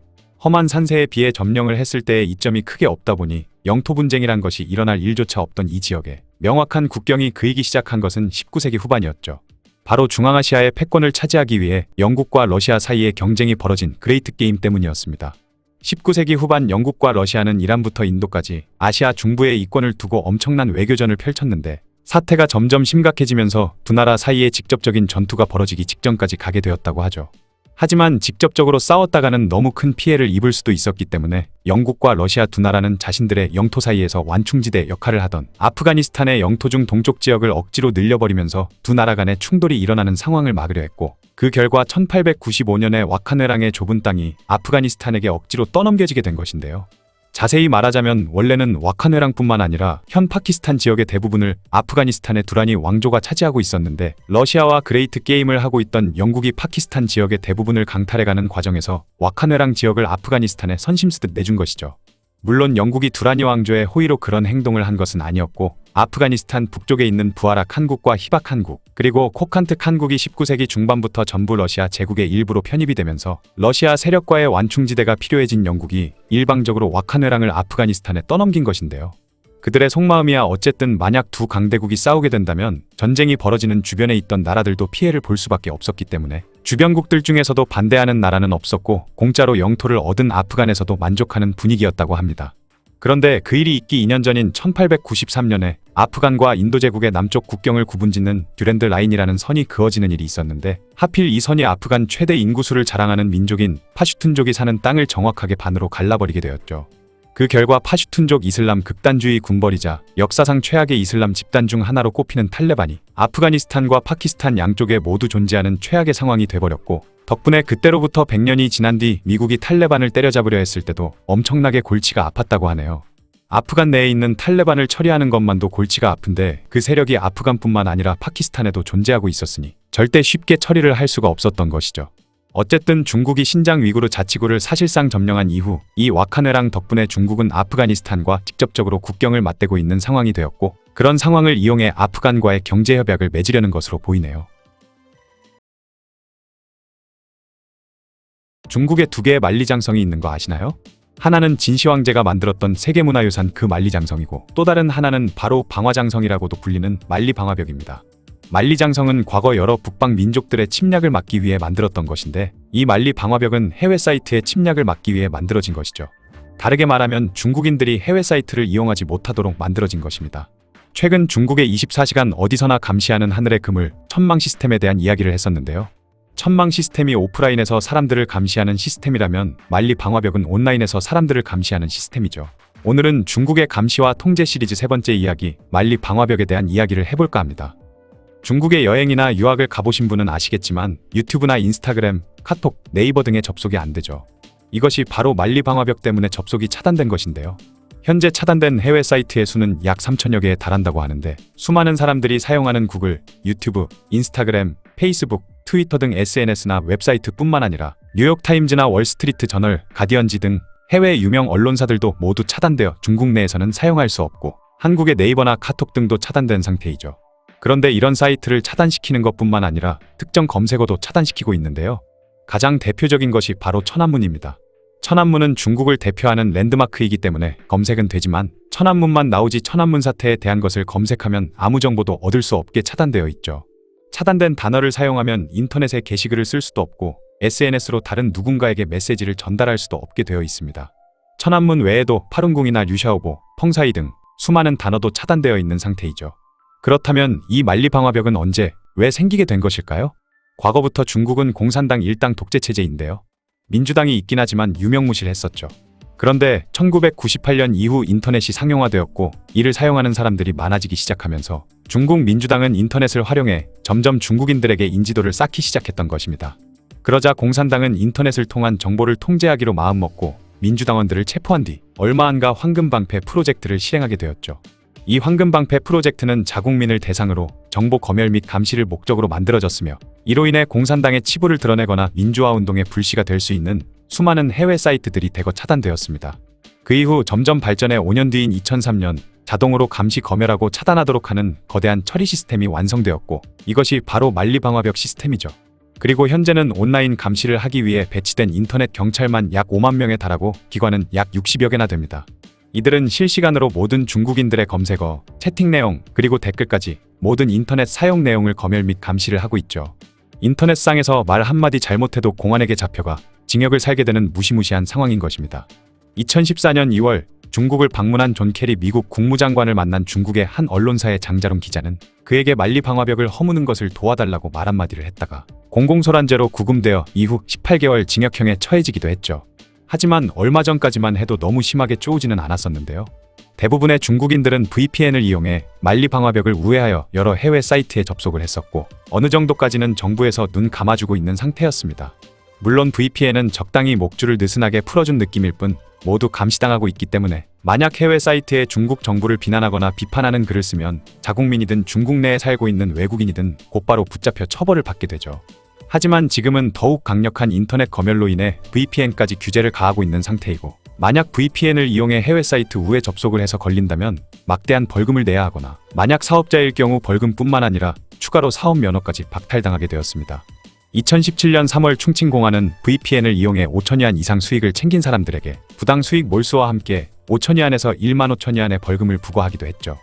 Speaker 1: 험한 산세에 비해 점령을 했을 때의 이점이 크게 없다 보니 영토 분쟁이란 것이 일어날 일조차 없던 이 지역에 명확한 국경이 그이기 시작한 것은 19세기 후반이었죠. 바로 중앙아시아의 패권을 차지하기 위해 영국과 러시아 사이의 경쟁이 벌어진 그레이트 게임 때문이었습니다. 19세기 후반 영국과 러시아는 이란부터 인도까지 아시아 중부의 이권을 두고 엄청난 외교전을 펼쳤는데 사태가 점점 심각해지면서 두 나라 사이에 직접적인 전투가 벌어지기 직전까지 가게 되었다고 하죠. 하지만 직접적으로 싸웠다가는 너무 큰 피해를 입을 수도 있었기 때문에 영국과 러시아 두 나라는 자신들의 영토 사이에서 완충지대 역할을 하던 아프가니스탄의 영토 중 동쪽 지역을 억지로 늘려버리면서 두 나라 간의 충돌이 일어나는 상황을 막으려 했고, 그 결과 1895년에 와카네랑의 좁은 땅이 아프가니스탄에게 억지로 떠넘겨지게 된 것인데요. 자세히 말하자면 원래는 와카네랑뿐만 아니라 현 파키스탄 지역의 대부분을 아프가니스탄의 두라니 왕조가 차지하고 있었는데, 러시아와 그레이트 게임을 하고 있던 영국이 파키스탄 지역의 대부분을 강탈해가는 과정에서 와카네랑 지역을 아프가니스탄에 선심쓰듯 내준 것이죠. 물론 영국이 두라니 왕조의 호의로 그런 행동을 한 것은 아니었고, 아프가니스탄 북쪽에 있는 부하라 칸국과 히박 칸국, 그리고 코칸트 칸국이 19세기 중반부터 전부 러시아 제국의 일부로 편입이 되면서 러시아 세력과의 완충지대가 필요해진 영국이 일방적으로 와카네랑을 아프가니스탄에 떠넘긴 것인데요. 그들의 속마음이야 어쨌든 만약 두 강대국이 싸우게 된다면 전쟁이 벌어지는 주변에 있던 나라들도 피해를 볼 수밖에 없었기 때문에 주변국들 중에서도 반대하는 나라는 없었고, 공짜로 영토를 얻은 아프간에서도 만족하는 분위기였다고 합니다. 그런데 그 일이 있기 2년 전인 1893년에 아프간과 인도 제국의 남쪽 국경을 구분짓는 듀랜드 라인이라는 선이 그어지는 일이 있었는데, 하필 이 선이 아프간 최대 인구수를 자랑하는 민족인 파슈툰족이 사는 땅을 정확하게 반으로 갈라버리게 되었죠. 그 결과 파슈툰족 이슬람 극단주의 군벌이자 역사상 최악의 이슬람 집단 중 하나로 꼽히는 탈레반이 아프가니스탄과 파키스탄 양쪽에 모두 존재하는 최악의 상황이 돼버렸고, 덕분에 그때로부터 100년이 지난 뒤 미국이 탈레반을 때려잡으려 했을 때도 엄청나게 골치가 아팠다고 하네요. 아프간 내에 있는 탈레반을 처리하는 것만도 골치가 아픈데 그 세력이 아프간뿐만 아니라 파키스탄에도 존재하고 있었으니 절대 쉽게 처리를 할 수가 없었던 것이죠. 어쨌든 중국이 신장 위구르 자치구를 사실상 점령한 이후 이 와카네랑 덕분에 중국은 아프가니스탄과 직접적으로 국경을 맞대고 있는 상황이 되었고, 그런 상황을 이용해 아프간과의 경제협약을 맺으려는 것으로 보이네요. 중국에 두 개의 만리장성이 있는 거 아시나요? 하나는 진시황제가 만들었던 세계문화유산 그 만리장성이고, 또 다른 하나는 바로 방화장성이라고도 불리는 만리방화벽입니다. 만리장성은 과거 여러 북방 민족들의 침략을 막기 위해 만들었던 것인데, 이 만리방화벽은 해외 사이트의 침략을 막기 위해 만들어진 것이죠. 다르게 말하면 중국인들이 해외 사이트를 이용하지 못하도록 만들어진 것입니다. 최근 중국의 24시간 어디서나 감시하는 하늘의 그물, 천망 시스템에 대한 이야기를 했었는데요. 천망 시스템이 오프라인에서 사람들을 감시하는 시스템이라면 만리방화벽은 온라인에서 사람들을 감시하는 시스템이죠. 오늘은 중국의 감시와 통제 시리즈 세 번째 이야기, 만리방화벽에 대한 이야기를 해볼까 합니다. 중국에 여행이나 유학을 가보신 분은 아시겠지만 유튜브나 인스타그램, 카톡, 네이버 등에 접속이 안 되죠. 이것이 바로 만리방화벽 때문에 접속이 차단된 것인데요. 현재 차단된 해외 사이트의 수는 약 3천여 개에 달한다고 하는데, 수많은 사람들이 사용하는 구글, 유튜브, 인스타그램, 페이스북, 트위터 등 SNS나 웹사이트뿐만 아니라 뉴욕타임즈나 월스트리트 저널, 가디언지 등 해외 유명 언론사들도 모두 차단되어 중국 내에서는 사용할 수 없고, 한국의 네이버나 카톡 등도 차단된 상태이죠. 그런데 이런 사이트를 차단시키는 것뿐만 아니라 특정 검색어도 차단시키고 있는데요. 가장 대표적인 것이 바로 천안문입니다. 천안문은 중국을 대표하는 랜드마크이기 때문에 검색은 되지만 천안문만 나오지 천안문 사태에 대한 것을 검색하면 아무 정보도 얻을 수 없게 차단되어 있죠. 차단된 단어를 사용하면 인터넷에 게시글을 쓸 수도 없고 SNS로 다른 누군가에게 메시지를 전달할 수도 없게 되어 있습니다. 천안문 외에도 파룬궁이나 류샤오보, 펑사이 등 수많은 단어도 차단되어 있는 상태이죠. 그렇다면 이 만리방화벽은 언제, 왜 생기게 된 것일까요? 과거부터 중국은 공산당 일당 독재체제인데요. 민주당이 있긴 하지만 유명무실했었죠. 그런데 1998년 이후 인터넷이 상용화되었고 이를 사용하는 사람들이 많아지기 시작하면서 중국 민주당은 인터넷을 활용해 점점 중국인들에게 인지도를 쌓기 시작했던 것입니다. 그러자 공산당은 인터넷을 통한 정보를 통제하기로 마음먹고 민주당원들을 체포한 뒤 얼마 안가 황금방패 프로젝트를 실행하게 되었죠. 이 황금방패 프로젝트는 자국민을 대상으로 정보 검열 및 감시를 목적으로 만들어졌으며, 이로 인해 공산당의 치부를 드러내거나 민주화운동의 불씨가 될 수 있는 수많은 해외 사이트들이 대거 차단되었습니다. 그 이후 점점 발전해 5년 뒤인 2003년 자동으로 감시 검열하고 차단하도록 하는 거대한 처리 시스템이 완성되었고, 이것이 바로 만리방화벽 시스템이죠. 그리고 현재는 온라인 감시를 하기 위해 배치된 인터넷 경찰만 약 5만 명에 달하고 기관은 약 60여 개나 됩니다. 이들은 실시간으로 모든 중국인들의 검색어, 채팅 내용, 그리고 댓글까지 모든 인터넷 사용 내용을 검열 및 감시를 하고 있죠. 인터넷상에서 말 한마디 잘못해도 공안에게 잡혀가 징역을 살게 되는 무시무시한 상황인 것입니다. 2014년 2월 중국을 방문한 존 케리 미국 국무장관을 만난 중국의 한 언론사의 장자롱 기자는 그에게 만리 방화벽을 허무는 것을 도와달라고 말 한마디를 했다가 공공소란죄로 구금되어 이후 18개월 징역형에 처해지기도 했죠. 하지만 얼마 전까지만 해도 너무 심하게 쪼우지는 않았었는데요. 대부분의 중국인들은 VPN을 이용해 만리 방화벽을 우회하여 여러 해외 사이트에 접속을 했었고 어느 정도까지는 정부에서 눈 감아주고 있는 상태였습니다. 물론 VPN은 적당히 목줄을 느슨하게 풀어준 느낌일 뿐 모두 감시당하고 있기 때문에 만약 해외 사이트에 중국 정부를 비난하거나 비판하는 글을 쓰면 자국민이든 중국 내에 살고 있는 외국인이든 곧바로 붙잡혀 처벌을 받게 되죠. 하지만 지금은 더욱 강력한 인터넷 검열로 인해 VPN까지 규제를 가하고 있는 상태이고 만약 VPN을 이용해 해외 사이트 우회 접속을 해서 걸린다면 막대한 벌금을 내야 하거나 만약 사업자일 경우 벌금뿐만 아니라 추가로 사업 면허까지 박탈당하게 되었습니다. 2017년 3월 충칭공안은 VPN을 이용해 5,000위안 이상 수익을 챙긴 사람들에게 부당 수익 몰수와 함께 5,000위안에서 15,000위안의 벌금을 부과하기도 했죠.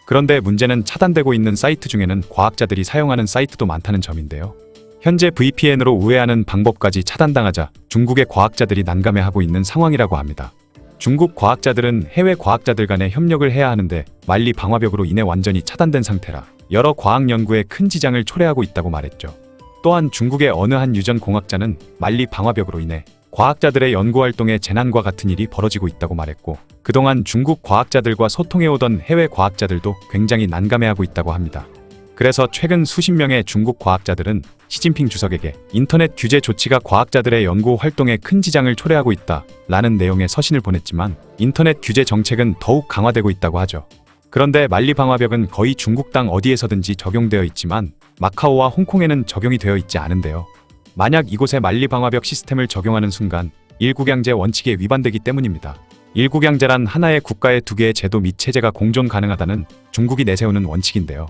Speaker 1: 그런데 문제는 차단되고 있는 사이트 중에는 과학자들이 사용하는 사이트도 많다는 점인데요. 현재 VPN으로 우회하는 방법까지 차단당하자 중국의 과학자들이 난감해하고 있는 상황이라고 합니다. 중국 과학자들은 해외 과학자들 간에 협력을 해야 하는데 만리 방화벽으로 인해 완전히 차단된 상태라 여러 과학 연구에 큰 지장을 초래하고 있다고 말했죠. 또한 중국의 어느 한 유전 공학자는 만리 방화벽으로 인해 과학자들의 연구활동에 재난과 같은 일이 벌어지고 있다고 말했고 그동안 중국 과학자들과 소통해오던 해외 과학자들도 굉장히 난감해하고 있다고 합니다. 그래서 최근 수십 명의 중국 과학자들은 시진핑 주석에게 인터넷 규제 조치가 과학자들의 연구 활동에 큰 지장을 초래하고 있다라는 내용의 서신을 보냈지만 인터넷 규제 정책은 더욱 강화되고 있다고 하죠. 그런데 만리 방화벽은 거의 중국 땅 어디에서든지 적용되어 있지만 마카오와 홍콩에는 적용이 되어 있지 않은데요. 만약 이곳에 만리 방화벽 시스템을 적용하는 순간 일국양제 원칙에 위반되기 때문입니다. 일국양제란 하나의 국가의 두 개의 제도 및 체제가 공존 가능하다는 중국이 내세우는 원칙인데요.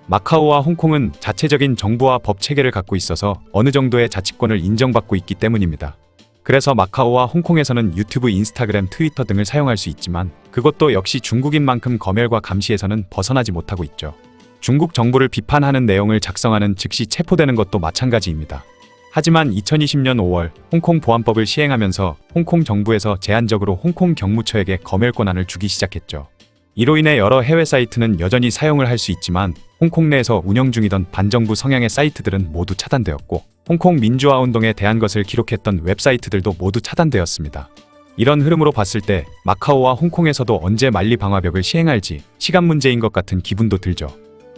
Speaker 1: 마카오와 홍콩은 자체적인 정부와 법 체계를 갖고 있어서 어느 정도의 자치권을 인정받고 있기 때문입니다. 그래서 마카오와 홍콩에서는 유튜브, 인스타그램, 트위터 등을 사용할 수 있지만 그것도 역시 중국인 만큼 검열과 감시에서는 벗어나지 못하고 있죠. 중국 정부를 비판하는 내용을 작성하는 즉시 체포되는 것도 마찬가지입니다. 하지만 2020년 5월 홍콩 보안법을 시행하면서 홍콩 정부에서 제한적으로 홍콩 경무처에게 검열 권한을 주기 시작했죠. 이로 인해 여러 해외 사이트는 여전히 사용을 할 수 있지만 홍콩 내에서 운영 중이던 반정부 성향의 사이트들은 모두 차단되었고 홍콩 민주화 운동에 대한 것을 기록했던 웹사이트들도 모두 차단되었습니다. 이런 흐름으로 봤을 때 마카오와 홍콩에서도 언제 만리 방화벽을 시행할지 시간 문제인 것 같은 기분도 들죠.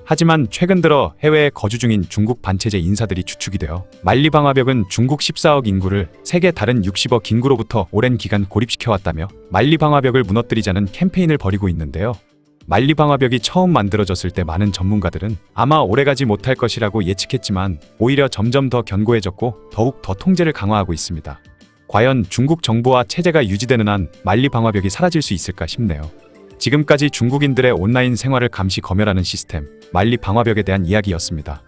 Speaker 1: 하지만 최근 들어 해외에 거주 중인 중국 반체제 인사들이 주축이 되어 만리 방화벽은 중국 14억 인구를 세계 다른 60억 인구로부터 오랜 기간 고립시켜왔다며 만리 방화벽을 무너뜨리자는 캠페인을 벌이고 있는데요. 만리 방화벽이 처음 만들어졌을 때 많은 전문가들은 아마 오래가지 못할 것이라고 예측했지만 오히려 점점 더 견고해졌고 더욱 더 통제를 강화하고 있습니다. 과연 중국 정부와 체제가 유지되는 한 만리 방화벽이 사라질 수 있을까 싶네요. 지금까지 중국인들의 온라인 생활을 감시 검열하는 시스템, 만리 방화벽에 대한 이야기였습니다.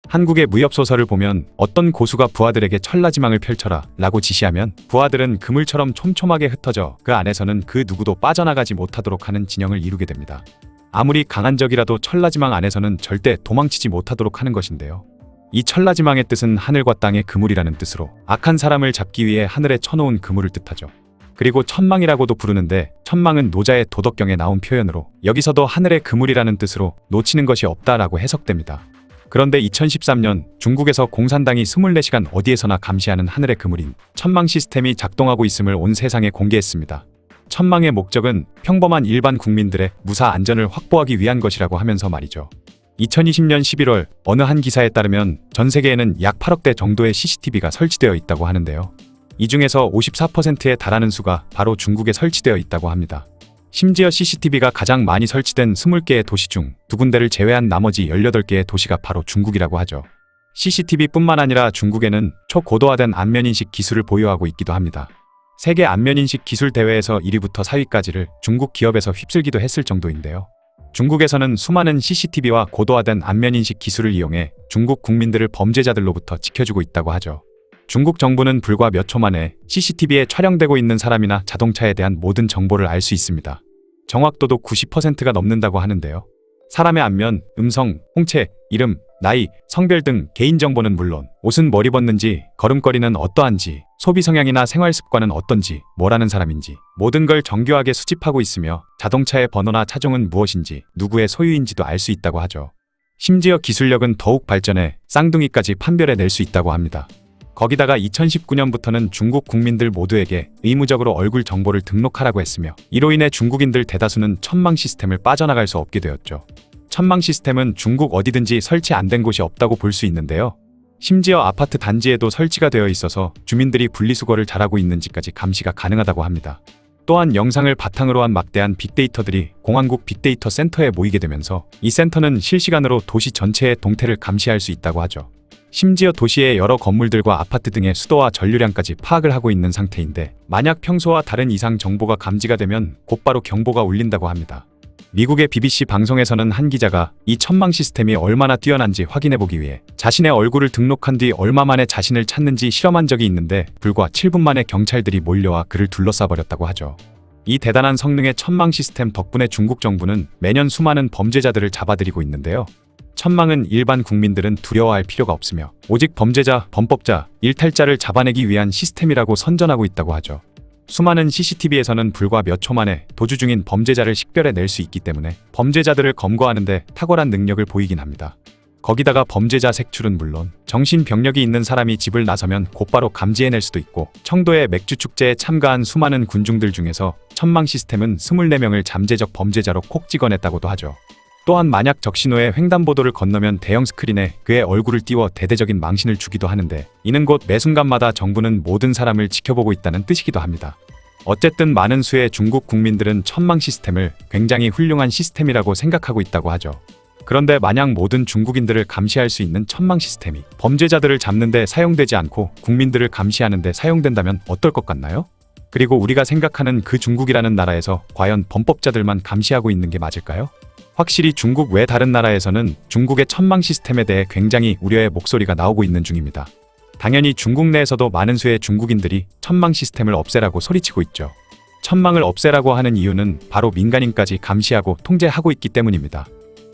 Speaker 1: 한국의 무협소설을 보면 어떤 고수가 부하들에게 천라지망을 펼쳐라 라고 지시하면 부하들은 그물처럼 촘촘하게 흩어져 그 안에서는 그 누구도 빠져나가지 못하도록 하는 진영을 이루게 됩니다. 아무리 강한 적이라도 천라지망 안에서는 절대 도망치지 못하도록 하는 것인데요. 이 천라지망의 뜻은 하늘과 땅의 그물이라는 뜻으로 악한 사람을 잡기 위해 하늘에 쳐놓은 그물을 뜻하죠. 그리고 천망이라고도 부르는데 천망은 노자의 도덕경에 나온 표현으로 여기서도 하늘의 그물이라는 뜻으로 놓치는 것이 없다라고 해석됩니다. 그런데 2013년 중국에서 공산당이 24시간 어디에서나 감시하는 하늘의 그물인 천망 시스템이 작동하고 있음을 온 세상에 공개했습니다. 천망의 목적은 평범한 일반 국민들의 무사 안전을 확보하기 위한 것이라고 하면서 말이죠. 2020년 11월 어느 한 기사에 따르면 전 세계에는 약 8억 대 정도의 CCTV가 설치되어 있다고 하는데요. 이 중에서 54%에 달하는 수가 바로 중국에 설치되어 있다고 합니다. 심지어 CCTV가 가장 많이 설치된 20개의 도시 중 2군데를 제외한 나머지 18개의 도시가 바로 중국이라고 하죠. CCTV뿐만 아니라 중국에는 초고도화된 안면인식 기술을 보유하고 있기도 합니다. 세계 안면인식 기술 대회에서 1위부터 4위까지를 중국 기업에서 휩쓸기도 했을 정도인데요. 중국에서는 수많은 CCTV와 고도화된 안면인식 기술을 이용해 중국 국민들을 범죄자들로부터 지켜주고 있다고 하죠. 중국 정부는 불과 몇 초 만에 CCTV에 촬영되고 있는 사람이나 자동차에 대한 모든 정보를 알 수 있습니다. 정확도도 90%가 넘는다고 하는데요. 사람의 안면, 음성, 홍채, 이름, 나이, 성별 등 개인정보는 물론 옷은 뭘 입었는지, 걸음걸이는 어떠한지, 소비 성향이나 생활 습관은 어떤지, 뭘 하는 사람인지 모든 걸 정교하게 수집하고 있으며 자동차의 번호나 차종은 무엇인지, 누구의 소유인지도 알 수 있다고 하죠. 심지어 기술력은 더욱 발전해 쌍둥이까지 판별해낼 수 있다고 합니다. 거기다가 2019년부터는 중국 국민들 모두에게 의무적으로 얼굴 정보를 등록하라고 했으며 이로 인해 중국인들 대다수는 천망 시스템을 빠져나갈 수 없게 되었죠. 천망 시스템은 중국 어디든지 설치 안 된 곳이 없다고 볼 수 있는데요. 심지어 아파트 단지에도 설치가 되어 있어서 주민들이 분리수거를 잘하고 있는지까지 감시가 가능하다고 합니다. 또한 영상을 바탕으로 한 막대한 빅데이터들이 공안국 빅데이터 센터에 모이게 되면서 이 센터는 실시간으로 도시 전체의 동태를 감시할 수 있다고 하죠. 심지어 도시의 여러 건물들과 아파트 등의 수도와 전류량까지 파악을 하고 있는 상태인데 만약 평소와 다른 이상 정보가 감지가 되면 곧바로 경보가 울린다고 합니다. 미국의 BBC 방송에서는 한 기자가 이 천망 시스템이 얼마나 뛰어난지 확인해보기 위해 자신의 얼굴을 등록한 뒤 얼마 만에 자신을 찾는지 실험한 적이 있는데 불과 7분 만에 경찰들이 몰려와 그를 둘러싸버렸다고 하죠. 이 대단한 성능의 천망 시스템 덕분에 중국 정부는 매년 수많은 범죄자들을 잡아들이고 있는데요. 천망은 일반 국민들은 두려워할 필요가 없으며 오직 범죄자, 범법자, 일탈자를 잡아내기 위한 시스템이라고 선전하고 있다고 하죠. 수많은 CCTV에서는 불과 몇 초 만에 도주 중인 범죄자를 식별해낼 수 있기 때문에 범죄자들을 검거하는 데 탁월한 능력을 보이긴 합니다. 거기다가 범죄자 색출은 물론 정신병력이 있는 사람이 집을 나서면 곧바로 감지해낼 수도 있고 청도의 맥주축제에 참가한 수많은 군중들 중에서 천망 시스템은 24명을 잠재적 범죄자로 콕 찍어냈다고도 하죠. 또한 만약 적신호에 횡단보도를 건너면 대형 스크린에 그의 얼굴을 띄워 대대적인 망신을 주기도 하는데 이는 곧 매 순간마다 정부는 모든 사람을 지켜보고 있다는 뜻이기도 합니다. 어쨌든 많은 수의 중국 국민들은 천망 시스템을 굉장히 훌륭한 시스템이라고 생각하고 있다고 하죠. 그런데 만약 모든 중국인들을 감시할 수 있는 천망 시스템이 범죄자들을 잡는 데 사용되지 않고 국민들을 감시하는 데 사용된다면 어떨 것 같나요? 그리고 우리가 생각하는 그 중국이라는 나라에서 과연 범법자들만 감시하고 있는 게 맞을까요? 확실히 중국 외 다른 나라에서는 중국의 천망 시스템에 대해 굉장히 우려의 목소리가 나오고 있는 중입니다. 당연히 중국 내에서도 많은 수의 중국인들이 천망 시스템을 없애라고 소리치고 있죠. 천망을 없애라고 하는 이유는 바로 민간인까지 감시하고 통제하고 있기 때문입니다.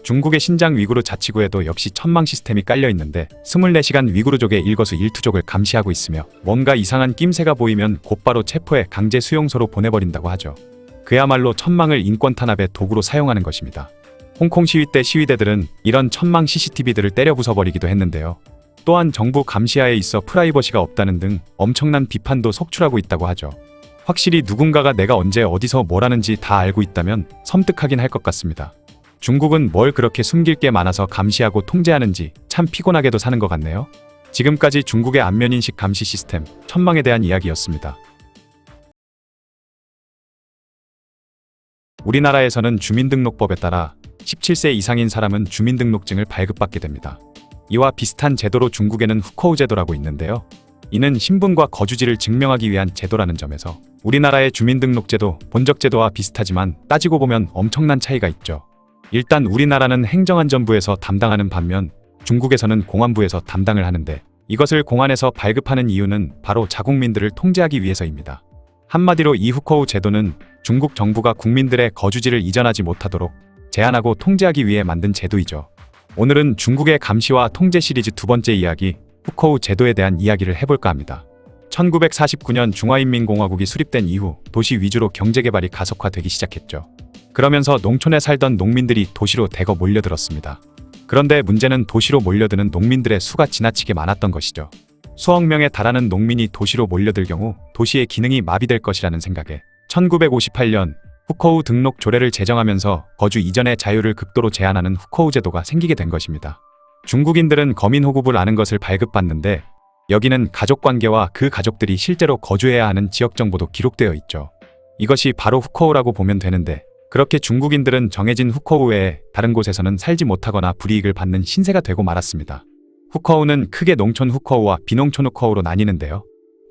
Speaker 1: 중국의 신장 위구르 자치구에도 역시 천망 시스템이 깔려 있는데 24시간 위구르족의 일거수일투족을 감시하고 있으며 뭔가 이상한 낌새가 보이면 곧바로 체포해 강제 수용소로 보내버린다고 하죠. 그야말로 천망을 인권 탄압의 도구로 사용하는 것입니다. 홍콩 시위 때 시위대들은 이런 천망 CCTV들을 때려 부숴버리기도 했는데요. 또한 정부 감시하에 있어 프라이버시가 없다는 등 엄청난 비판도 속출하고 있다고 하죠. 확실히 누군가가 내가 언제 어디서 뭘 하는지 다 알고 있다면 섬뜩하긴 할 것 같습니다. 중국은 뭘 그렇게 숨길 게 많아서 감시하고 통제하는지 참 피곤하게도 사는 것 같네요. 지금까지 중국의 안면인식 감시 시스템 천망에 대한 이야기였습니다. 우리나라에서는 주민등록법에 따라 17세 이상인 사람은 주민등록증을 발급받게 됩니다. 이와 비슷한 제도로 중국에는 후커우 제도라고 있는데요. 이는 신분과 거주지를 증명하기 위한 제도라는 점에서 우리나라의 주민등록제도, 본적제도와 비슷하지만 따지고 보면 엄청난 차이가 있죠. 일단 우리나라는 행정안전부에서 담당하는 반면 중국에서는 공안부에서 담당을 하는데 이것을 공안에서 발급하는 이유는 바로 자국민들을 통제하기 위해서입니다. 한마디로 이 후커우 제도는 중국 정부가 국민들의 거주지를 이전하지 못하도록 제한하고 통제하기 위해 만든 제도이죠. 오늘은 중국의 감시와 통제 시리즈 두 번째 이야기, 후커우 제도에 대한 이야기를 해볼까 합니다. 1949년 중화인민공화국이 수립된 이후 도시 위주로 경제개발이 가속화되기 시작했죠. 그러면서 농촌에 살던 농민들이 도시로 대거 몰려들었습니다. 그런데 문제는 도시로 몰려드는 농민들의 수가 지나치게 많았던 것이죠. 수억 명에 달하는 농민이 도시로 몰려들 경우 도시의 기능이 마비될 것이라는 생각에 1958년 후커우 등록 조례를 제정하면서 거주 이전의 자유를 극도로 제한하는 후커우 제도가 생기게 된 것입니다. 중국인들은 거민호급을 아는 것을 발급받는데 여기는 가족관계와 그 가족들이 실제로 거주해야 하는 지역정보도 기록되어 있죠. 이것이 바로 후커우라고 보면 되는데 그렇게 중국인들은 정해진 후커우 외에 다른 곳에서는 살지 못하거나 불이익을 받는 신세가 되고 말았습니다. 후커우는 크게 농촌 후커우와 비농촌 후커우로 나뉘는데요.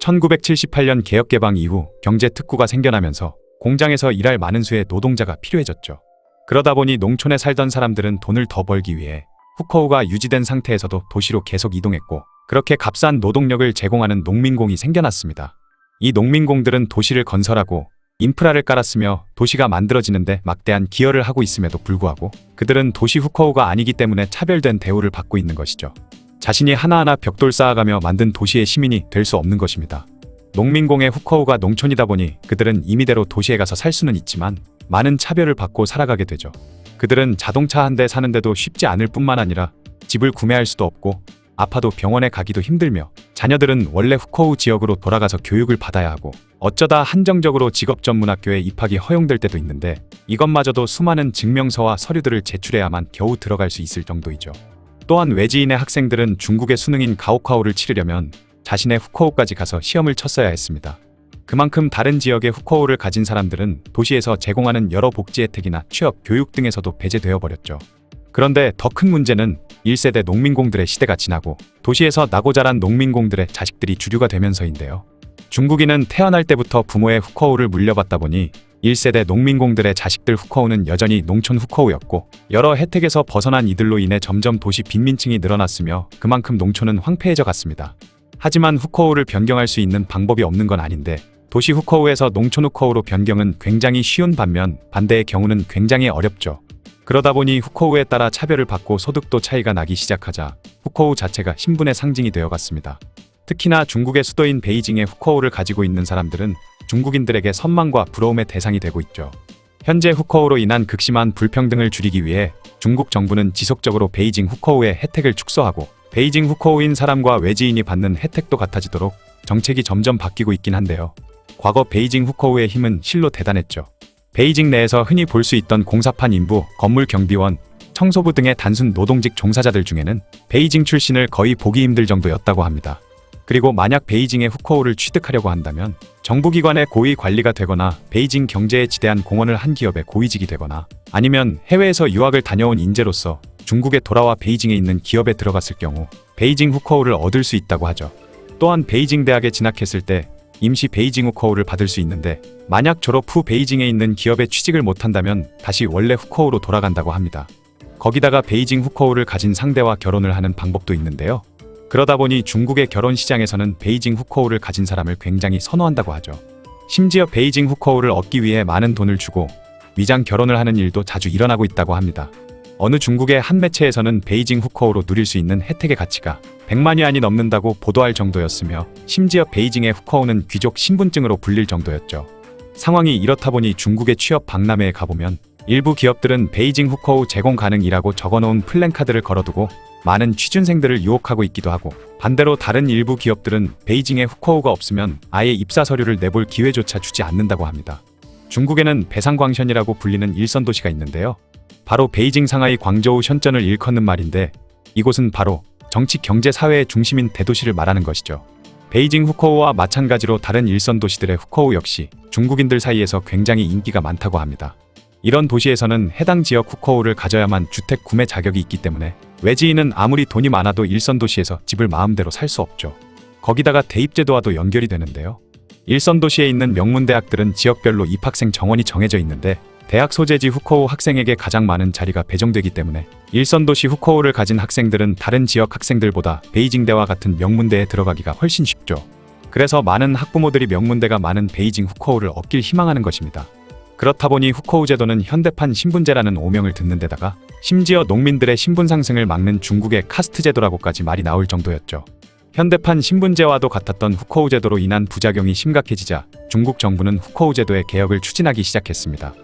Speaker 1: 1978년 개혁개방 이후 경제특구가 생겨나면서 공장에서 일할 많은 수의 노동자가 필요해졌죠. 그러다 보니 농촌에 살던 사람들은 돈을 더 벌기 위해 후커우가 유지된 상태에서도 도시로 계속 이동했고 그렇게 값싼 노동력을 제공하는 농민공이 생겨났습니다. 이 농민공들은 도시를 건설하고 인프라를 깔았으며 도시가 만들어지는데 막대한 기여를 하고 있음에도 불구하고 그들은 도시 후커우가 아니기 때문에 차별된 대우를 받고 있는 것이죠. 자신이 하나하나 벽돌 쌓아가며 만든 도시의 시민이 될 수 없는 것입니다. 농민공의 후커우가 농촌이다 보니 그들은 임의대로 도시에 가서 살 수는 있지만 많은 차별을 받고 살아가게 되죠. 그들은 자동차 한 대 사는데도 쉽지 않을 뿐만 아니라 집을 구매할 수도 없고 아파도 병원에 가기도 힘들며 자녀들은 원래 후커우 지역으로 돌아가서 교육을 받아야 하고 어쩌다 한정적으로 직업전문학교에 입학이 허용될 때도 있는데 이것마저도 수많은 증명서와 서류들을 제출해야만 겨우 들어갈 수 있을 정도이죠. 또한 외지인의 학생들은 중국의 수능인 가오카오를 치르려면 자신의 후커우까지 가서 시험을 쳤어야 했습니다. 그만큼 다른 지역의 후커우를 가진 사람들은 도시에서 제공하는 여러 복지 혜택이나 취업, 교육 등에서도 배제되어 버렸죠. 그런데 더 큰 문제는 1세대 농민공들의 시대가 지나고 도시에서 나고 자란 농민공들의 자식들이 주류가 되면서인데요. 중국인은 태어날 때부터 부모의 후커우를 물려받다 보니 1세대 농민공들의 자식들 후커우는 여전히 농촌 후커우였고 여러 혜택에서 벗어난 이들로 인해 점점 도시 빈민층이 늘어났으며 그만큼 농촌은 황폐해져 갔습니다. 하지만 후커우를 변경할 수 있는 방법이 없는 건 아닌데 도시 후커우에서 농촌 후커우로 변경은 굉장히 쉬운 반면 반대의 경우는 굉장히 어렵죠. 그러다 보니 후커우에 따라 차별을 받고 소득도 차이가 나기 시작하자 후커우 자체가 신분의 상징이 되어갔습니다. 특히나 중국의 수도인 베이징의 후커우를 가지고 있는 사람들은 중국인들에게 선망과 부러움의 대상이 되고 있죠. 현재 후커우로 인한 극심한 불평등을 줄이기 위해 중국 정부는 지속적으로 베이징 후커우의 혜택을 축소하고 베이징 후커우인 사람과 외지인이 받는 혜택도 같아지도록 정책이 점점 바뀌고 있긴 한데요. 과거 베이징 후커우의 힘은 실로 대단했죠. 베이징 내에서 흔히 볼 수 있던 공사판 인부, 건물 경비원, 청소부 등의 단순 노동직 종사자들 중에는 베이징 출신을 거의 보기 힘들 정도였다고 합니다. 그리고 만약 베이징의 후커우를 취득하려고 한다면 정부기관의 고위 관리가 되거나 베이징 경제에 지대한 공헌을 한 기업의 고위직이 되거나 아니면 해외에서 유학을 다녀온 인재로서 중국에 돌아와 베이징에 있는 기업에 들어갔을 경우 베이징 후커우를 얻을 수 있다고 하죠. 또한 베이징 대학에 진학했을 때 임시 베이징 후커우를 받을 수 있는데 만약 졸업 후 베이징에 있는 기업에 취직을 못한다면 다시 원래 후커우로 돌아간다고 합니다. 거기다가 베이징 후커우를 가진 상대와 결혼을 하는 방법도 있는데요. 그러다 보니 중국의 결혼 시장에서는 베이징 후커우를 가진 사람을 굉장히 선호한다고 하죠. 심지어 베이징 후커우를 얻기 위해 많은 돈을 주고 위장 결혼을 하는 일도 자주 일어나고 있다고 합니다. 어느 중국의 한 매체에서는 베이징 후커우로 누릴 수 있는 혜택의 가치가 100만 위안이 넘는다고 보도할 정도였으며 심지어 베이징의 후커우는 귀족 신분증으로 불릴 정도였죠. 상황이 이렇다 보니 중국의 취업 박람회에 가보면 일부 기업들은 베이징 후커우 제공 가능이라고 적어놓은 플랜카드를 걸어두고 많은 취준생들을 유혹하고 있기도 하고 반대로 다른 일부 기업들은 베이징에 후커우가 없으면 아예 입사 서류를 내볼 기회조차 주지 않는다고 합니다. 중국에는 배상광션이라고 불리는 일선도시가 있는데요. 바로 베이징, 상하이, 광저우, 션전을 일컫는 말인데 이곳은 바로 정치, 경제, 사회의 중심인 대도시를 말하는 것이죠. 베이징 후커우와 마찬가지로 다른 일선 도시들의 후커우 역시 중국인들 사이에서 굉장히 인기가 많다고 합니다. 이런 도시에서는 해당 지역 후커우를 가져야만 주택 구매 자격이 있기 때문에 외지인은 아무리 돈이 많아도 일선 도시에서 집을 마음대로 살 수 없죠. 거기다가 대입제도와도 연결이 되는데요. 일선 도시에 있는 명문대학들은 지역별로 입학생 정원이 정해져 있는데 대학 소재지 후커우 학생에게 가장 많은 자리가 배정되기 때문에 일선 도시 후커우를 가진 학생들은 다른 지역 학생들보다 베이징대와 같은 명문대에 들어가기가 훨씬 쉽죠. 그래서 많은 학부모들이 명문대가 많은 베이징 후커우를 얻길 희망하는 것입니다. 그렇다 보니 후커우 제도는 현대판 신분제라는 오명을 듣는 데다가 심지어 농민들의 신분 상승을 막는 중국의 카스트 제도라고까지 말이 나올 정도였죠. 현대판 신분제와도 같았던 후커우 제도로 인한 부작용이 심각해지자 중국 정부는 후커우 제도의 개혁을 추진하기 시작했습니다.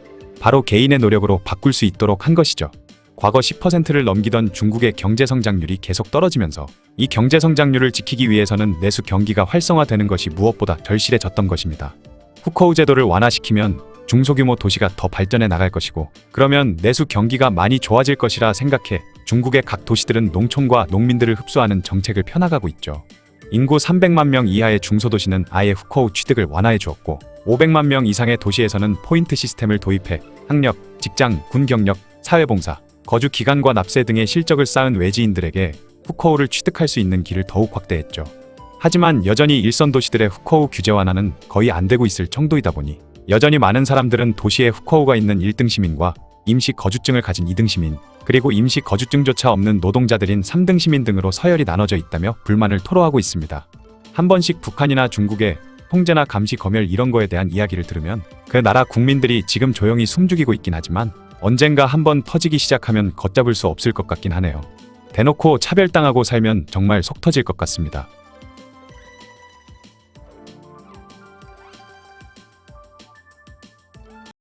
Speaker 1: 바로 개인의 노력으로 바꿀 수 있도록 한 것이죠. 과거 10%를 넘기던 중국의 경제성장률이 계속 떨어지면서 이 경제성장률을 지키기 위해서는 내수 경기가 활성화되는 것이 무엇보다 절실해졌던 것입니다. 후커우 제도를 완화시키면 중소규모 도시가 더 발전해 나갈 것이고 그러면 내수 경기가 많이 좋아질 것이라 생각해 중국의 각 도시들은 농촌과 농민들을 흡수하는 정책을 펴나가고 있죠. 인구 300만 명 이하의 중소도시는 아예 후커우 취득을 완화해 주었고 500만 명 이상의 도시에서는 포인트 시스템을 도입해 학력, 직장, 군 경력, 사회봉사, 거주 기간과 납세 등의 실적을 쌓은 외지인들에게 후커우를 취득할 수 있는 길을 더욱 확대했죠. 하지만 여전히 일선 도시들의 후커우 규제 완화는 거의 안 되고 있을 정도이다 보니 여전히 많은 사람들은 도시에 후커우가 있는 1등 시민과 임시 거주증을 가진 2등 시민, 그리고 임시 거주증조차 없는 노동자들인 3등 시민 등으로 서열이 나눠져 있다며 불만을 토로하고 있습니다. 한 번씩 북한이나 중국에 통제나 감시 검열 이런 거에 대한 이야기를 들으면 그 나라 국민들이 지금 조용히 숨죽이고 있긴 하지만 언젠가 한번 터지기 시작하면 걷잡을 수 없을 것 같긴 하네요. 대놓고 차별당하고 살면 정말 속 터질 것 같습니다.